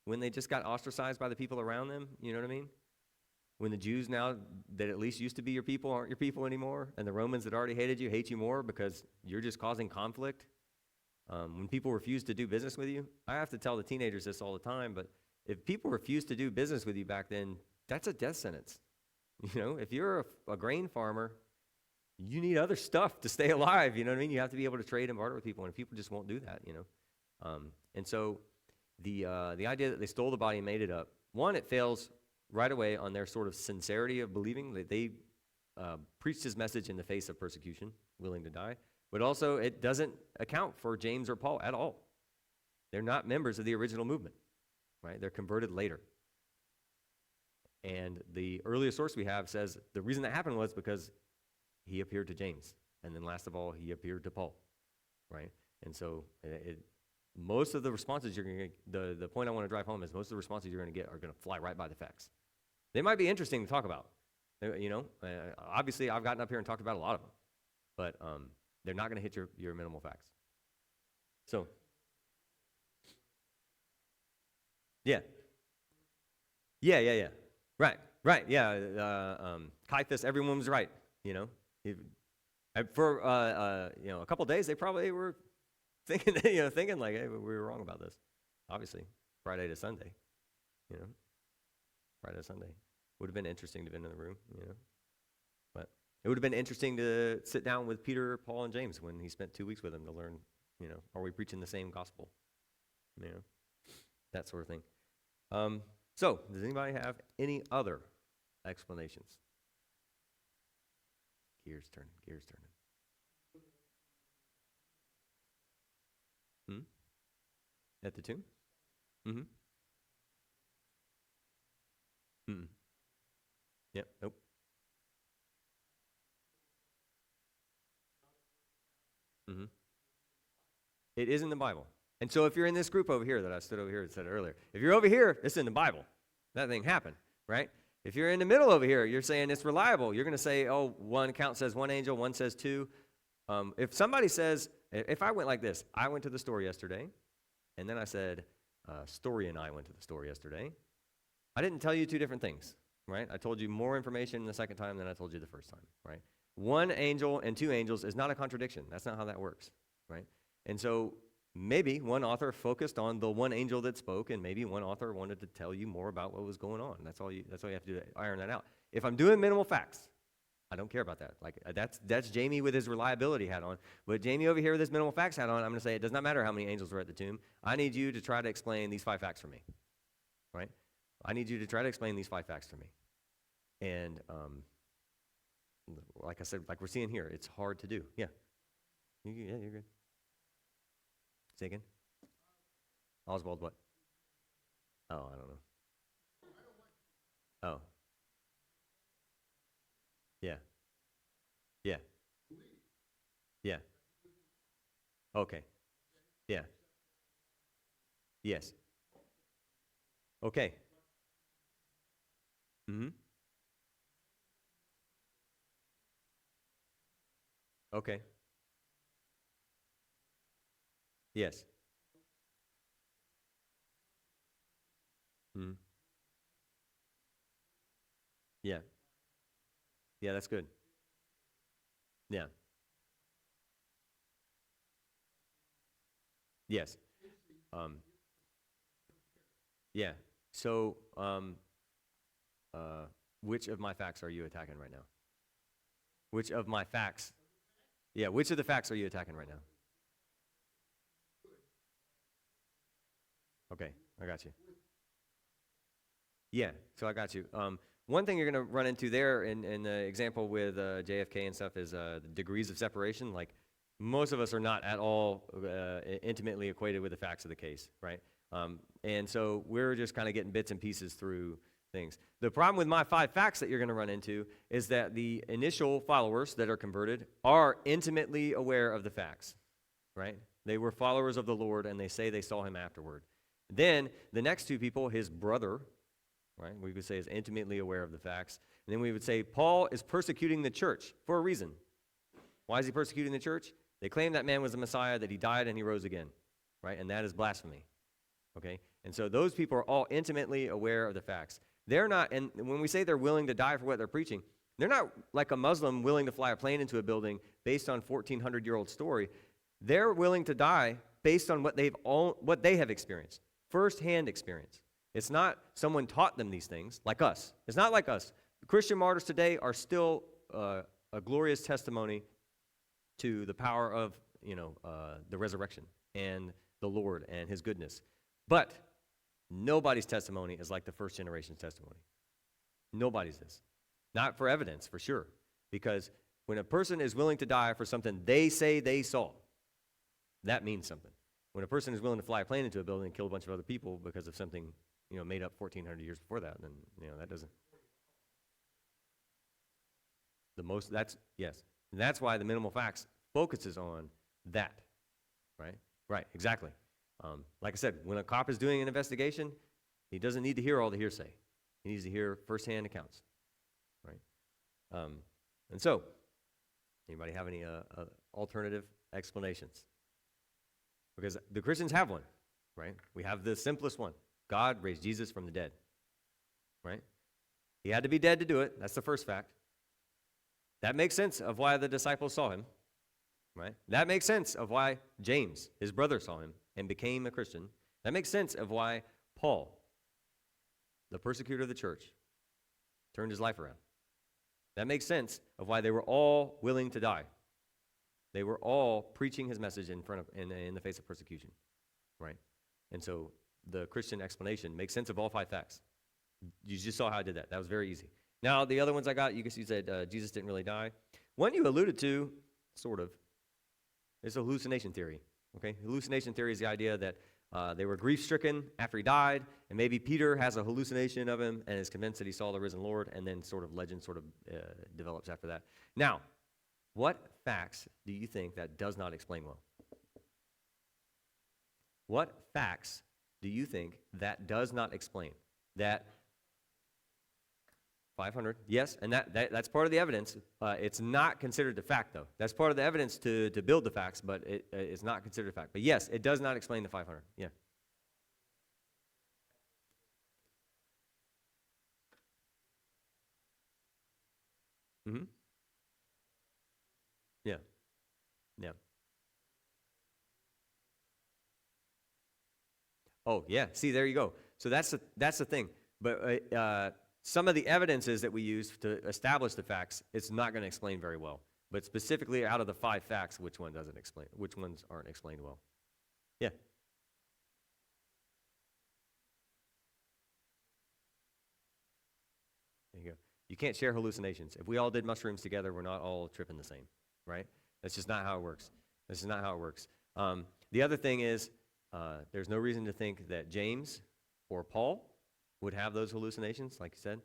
when they just got ostracized by the people around them? You know what I mean? When the Jews now that at least used to be your people aren't your people anymore, and the Romans that already hated you hate you more because you're just causing conflict. When people refuse to do business with you, I have to tell the teenagers this all the time, but if people refuse to do business with you back then, that's a death sentence. If you're a grain farmer, you need other stuff to stay alive. You know what I mean? You have to be able to trade and barter with people, and people just won't do that. And so the idea that they stole the body and made it up, one, it fails right away on their sort of sincerity of believing that they preached his message in the face of persecution, willing to die. But also, it doesn't account for James or Paul at all. They're not members of the original movement, right? They're converted later. And the earliest source we have says the reason that happened was because he appeared to James. And then last of all, he appeared to Paul, right? And so most of the responses you're going to get, the point I want to drive home is most of the responses you're going to get are going to fly right by the facts. They might be interesting to talk about. Obviously, I've gotten up here and talked about a lot of them. But they're not going to hit your minimal facts. So, yeah. Right, yeah. Caiaphas, everyone was right, For, a couple days, they probably were thinking, like, hey, we were wrong about this. Obviously, Friday to Sunday, Friday to Sunday. Would have been interesting to have been in the room, But it would have been interesting to sit down with Peter, Paul, and James when he spent 2 weeks with them to learn, are we preaching the same gospel? That sort of thing. So, does anybody have any other explanations? Gears turning. Hmm? At the tomb? Mm-hmm. Mm-mm. Yep. Nope. Mm-hmm. It is in the Bible. And so if you're in this group over here that I stood over here and said earlier, if you're over here, it's in the Bible. That thing happened, right? If you're in the middle over here, you're saying it's reliable. You're going to say, oh, one account says one angel, one says two. If somebody says, if I went like this, I went to the store yesterday, and then I said, Story and I went to the store yesterday. I didn't tell you two different things, right? I told you more information the second time than I told you the first time, right? One angel and two angels is not a contradiction. That's not how that works, right? And so maybe one author focused on the one angel that spoke, and maybe one author wanted to tell you more about what was going on. That's all you have to do to iron that out. If I'm doing minimal facts, I don't care about that. Like that's Jamie with his reliability hat on. But Jamie over here with his minimal facts hat on, I'm going to say it does not matter how many angels were at the tomb. I need you to try to explain these 5 facts for me, right? I need you to try to explain these 5 facts for me. And like I said, like we're seeing here, it's hard to do. Yeah. Yeah, you're good. Say again? Oswald what? Oh, I don't know. Oh. Yeah. Yeah. Yeah. Okay. Yeah. Yes. Okay. Mm-hmm. Okay. Yes. Mm-hmm. Yeah. Yeah, that's good. Yeah. Yes. Um, yeah. So, which of my facts are you attacking right now? Which of my facts? Yeah, which of the facts are you attacking right now? Okay, I got you. Yeah, so I got you. One thing you're going to run into there in the example with JFK and stuff is the degrees of separation. Like, most of us are not at all intimately acquainted with the facts of the case, right? And so we're just kind of getting bits and pieces through things. The problem with my 5 facts that you're going to run into is that the initial followers that are converted are intimately aware of the facts, right? They were followers of the Lord, and they say they saw him afterward. Then the next 2 people, his brother, right, we would say is intimately aware of the facts. And then we would say Paul is persecuting the church for a reason. Why is he persecuting the church? They claim that man was the Messiah, that he died and he rose again, right? And that is blasphemy, okay? And so those people are all intimately aware of the facts. They're not, and when we say they're willing to die for what they're preaching, they're not like a Muslim willing to fly a plane into a building based on 1,400-year-old story. They're willing to die based on what they have experienced, firsthand experience. It's not someone taught them these things like us. It's not like us. The Christian martyrs today are still a glorious testimony to the power of the resurrection and the Lord and his goodness. But nobody's testimony is like the first generation's testimony. Nobody's is. Not for evidence, for sure. Because when a person is willing to die for something they say they saw, that means something. When a person is willing to fly a plane into a building and kill a bunch of other people because of something made up 1,400 years before that, then that doesn't. Yes. And that's why the minimal facts focuses on that, right? Right, exactly. Like I said, when a cop is doing an investigation, he doesn't need to hear all the hearsay. He needs to hear firsthand accounts, right? And so, anybody have any alternative explanations? Because the Christians have one, right? We have the simplest one. God raised Jesus from the dead, right? He had to be dead to do it. That's the first fact. That makes sense of why the disciples saw him, right? That makes sense of why James, his brother, saw him and became a Christian. That makes sense of why Paul, the persecutor of the church, turned his life around. That makes sense of why they were all willing to die. They were all preaching his message in the face of persecution, right? And so the Christian explanation makes sense of all 5 facts. You just saw how I did that. That was very easy. Now, the other ones I got, you said Jesus didn't really die. One you alluded to, sort of, is a hallucination theory. Okay, hallucination theory is the idea that they were grief-stricken after he died, and maybe Peter has a hallucination of him and is convinced that he saw the risen Lord, and then sort of legend sort of develops after that. Now, what facts do you think that does not explain well? What facts do you think that does not explain? That 500, yes, and that's part of the evidence. It's not considered a fact, though. That's part of the evidence to build the facts, but it's not considered a fact. But yes, it does not explain the 500. Yeah. Mm-hmm. Yeah. Yeah. Oh, yeah. See, there you go. So that's the thing. But some of the evidences that we use to establish the facts, it's not going to explain very well. But specifically, out of the 5 facts, which one doesn't explain? Which ones aren't explained well? Yeah. There you go. You can't share hallucinations. If we all did mushrooms together, we're not all tripping the same, right? That's just not how it works. This is not how it works. The other thing is, there's no reason to think that James or Paul would have those hallucinations, like you said.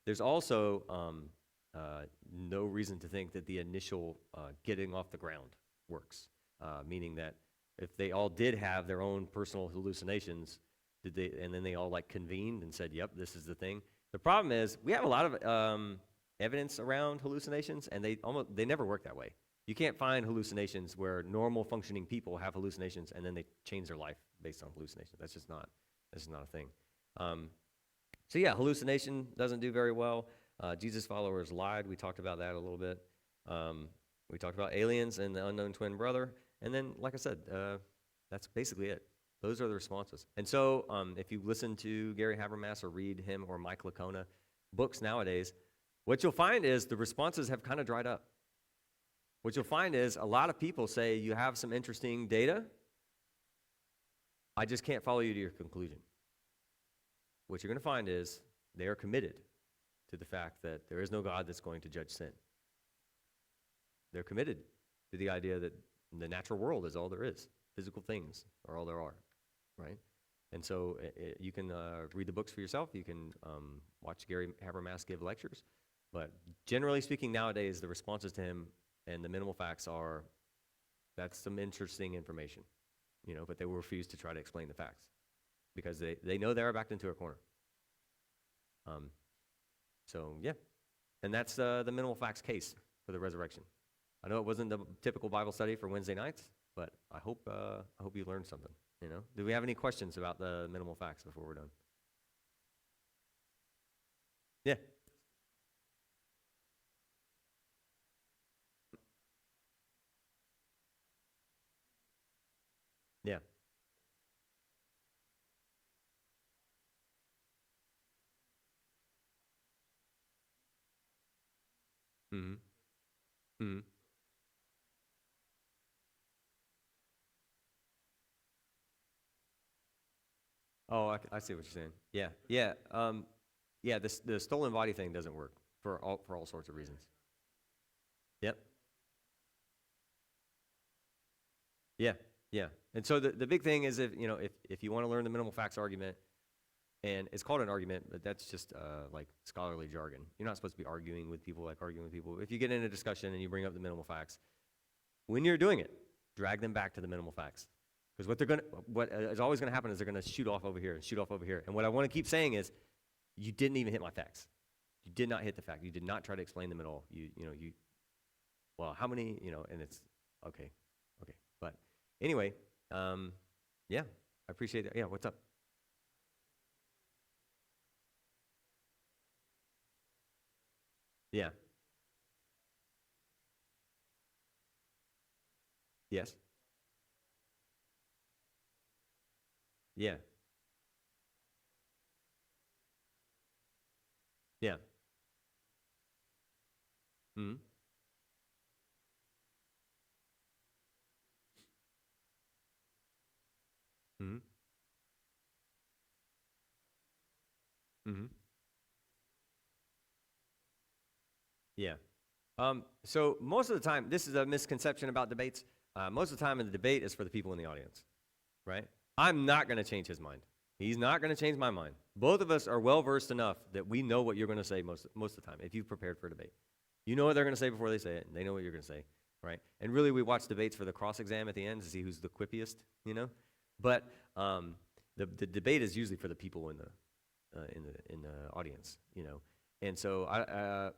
There's also no reason to think that the initial getting off the ground works, meaning that if they all did have their own personal hallucinations, and then they all like convened and said, "Yep, this is the thing." The problem is we have a lot of evidence around hallucinations, and they never work that way. You can't find hallucinations where normal functioning people have hallucinations and then they change their life based on hallucinations. That's just not a thing. So yeah, hallucination doesn't do very well. Jesus followers lied. We talked about that a little bit. We talked about aliens and the unknown twin brother. And then, like I said, that's basically it. Those are the responses. And so if you listen to Gary Habermas or read him or Mike Licona books nowadays, what you'll find is the responses have kind of dried up. What you'll find is a lot of people say, you have some interesting data, I just can't follow you to your conclusion. What you're going to find is they are committed to the fact that there is no God that's going to judge sin. They're committed to the idea that the natural world is all there is. Physical things are all there are, right? And so you can read the books for yourself. You can watch Gary Habermas give lectures. But generally speaking, nowadays, the responses to him and the minimal facts are, that's some interesting information, but they will refuse to try to explain the facts because they know they're backed into a corner. So, yeah. And that's the minimal facts case for the resurrection. I know it wasn't the typical Bible study for Wednesday nights, but I hope you learned something, Do we have any questions about the minimal facts before we're done? Yeah. Yeah. Mm-hmm. Mm-hmm. Oh, I see what you're saying. Yeah. Yeah. Yeah, the stolen body thing doesn't work for all sorts of reasons. Yep. Yeah. Yeah. And so the big thing is if you want to learn the minimal facts argument, and it's called an argument, but that's just like scholarly jargon. You're not supposed to be arguing with people like arguing with people. If you get in a discussion and you bring up the minimal facts, when you're doing it, drag them back to the minimal facts. Because what is always going to happen is they're going to shoot off over here and shoot off over here. And what I want to keep saying is, you didn't even hit my facts. You did not hit the fact. You did not try to explain them at all. Well, how many, and it's, okay. But anyway, yeah, I appreciate it. Yeah, what's up? Yeah. Yes. Yeah. Yeah. Mm-hmm. Mm-hmm. Mm-hmm. Yeah. So most of the time, this is a misconception about debates. most of the time in the debate is for the people in the audience, right? I'm not going to change his mind. He's not going to change my mind. Both of us are well-versed enough that we know what you're going to say most of the time if you've prepared for a debate. You know what they're going to say before they say it, and they know what you're going to say, right? And really, we watch debates for the cross-exam at the end to see who's the quippiest, you know? But the debate is usually for the people in the audience, you know? And so I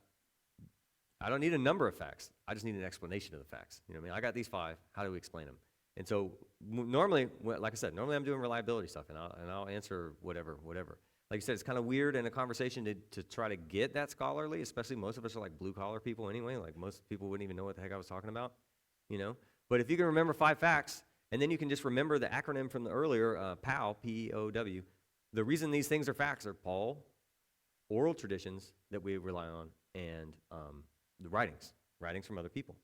don't need a number of facts. I just need an explanation of the facts. You know what I mean? I got these 5. How do we explain them? And so normally, like I said, normally I'm doing reliability stuff, and I'll answer whatever. Like you said, it's kind of weird in a conversation to try to get that scholarly, especially most of us are like blue-collar people anyway. Like most people wouldn't even know what the heck I was talking about, you know? But if you can remember 5 facts, and then you can just remember the acronym from the earlier, POW, P-E-O-W, the reason these things are facts are Paul, oral traditions that we rely on, and the writings from other people.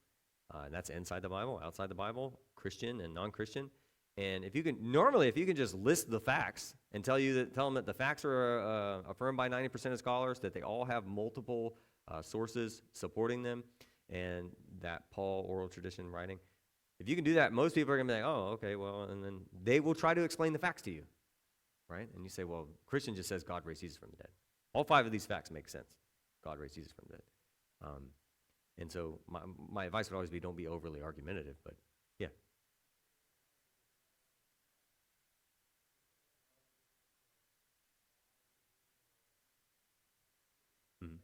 And that's inside the Bible, outside the Bible, Christian and non-Christian. And if you can just list the facts and tell them that the facts are affirmed by 90% of scholars, that they all have multiple sources supporting them, and that Paul oral tradition writing. If you can do that, most people are going to be like, oh, okay, well, and then they will try to explain the facts to you, right? And you say, well, Christian just says God raised Jesus from the dead. All 5 of these facts make sense. God raised Jesus from the dead. And so my advice would always be don't be overly argumentative, but yeah. Mm-hmm.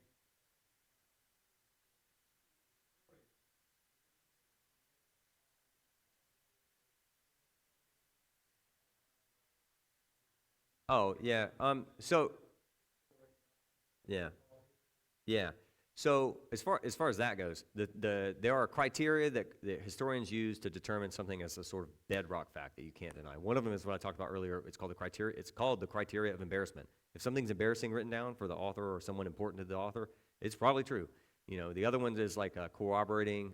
Oh, yeah. Yeah. Yeah. So as far as that goes, there are criteria that historians use to determine something as a sort of bedrock fact that you can't deny. One of them is what I talked about earlier. It's called the criteria of embarrassment. If something's embarrassing written down for the author or someone important to the author, it's probably true. You know, the other one is like corroborating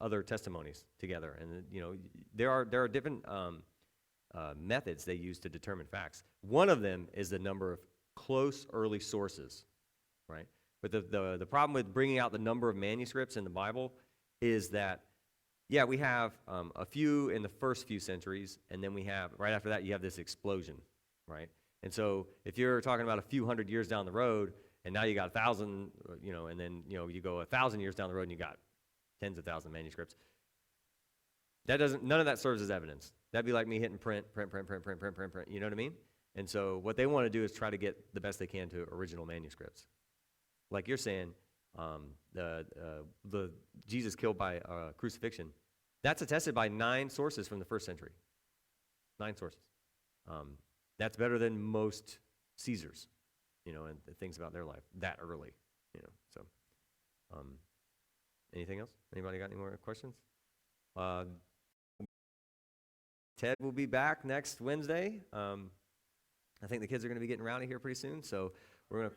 other testimonies together, and you know, there are different methods they use to determine facts. One of them is the number of close early sources, right? But the problem with bringing out the number of manuscripts in the Bible is that, yeah, we have a few in the first few centuries, and then we have, right after that, you have this explosion, right? And so if you're talking about a few hundred years down the road, and now you got 1,000, you know, and then, you know, you go 1,000 years down the road and you got tens of thousands of manuscripts, none of that serves as evidence. That'd be like me hitting print, you know what I mean? And so what they want to do is try to get the best they can to original manuscripts. Like you're saying, the Jesus killed by crucifixion, that's attested by 9 sources from the first century. 9 sources. That's better than most Caesars, you know, and the things about their life that early, you know. So, anything else? Anybody got any more questions? Ted will be back next Wednesday. I think the kids are going to be getting rowdy here pretty soon, so we're going to.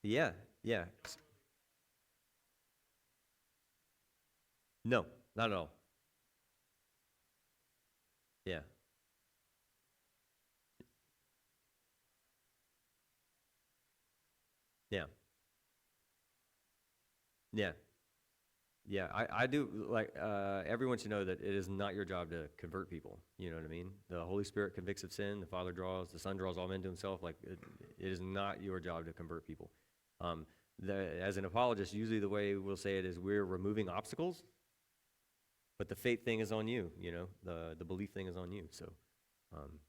Yeah, yeah. No, not at all. Yeah, yeah, yeah, yeah. I do, like, everyone should know that it is not your job to convert people. You know what I mean? The Holy Spirit convicts of sin, the Son draws all men to himself. Like, it is not your job to convert people. Um, as an apologist, usually the way we'll say it is we're removing obstacles, but the faith thing is on you, you know, the belief thing is on you. So um,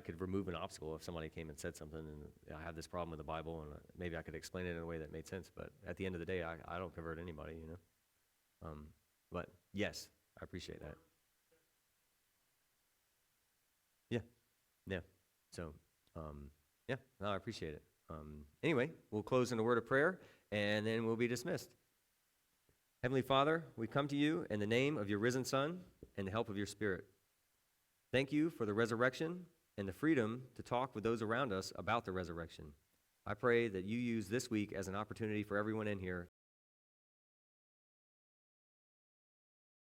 could remove an obstacle if somebody came and said something, and I have this problem with the Bible, and maybe I could explain it in a way that made sense. But at the end of the day, I don't convert anybody, you know. But yes, I appreciate that. Yeah, yeah. So yeah, no, I appreciate it. Anyway, we'll close in a word of prayer, and then we'll be dismissed. Heavenly Father, we come to you in the name of your risen Son and the help of your Spirit. Thank you for the resurrection and the freedom to talk with those around us about the resurrection. I pray that you use this week as an opportunity for everyone in here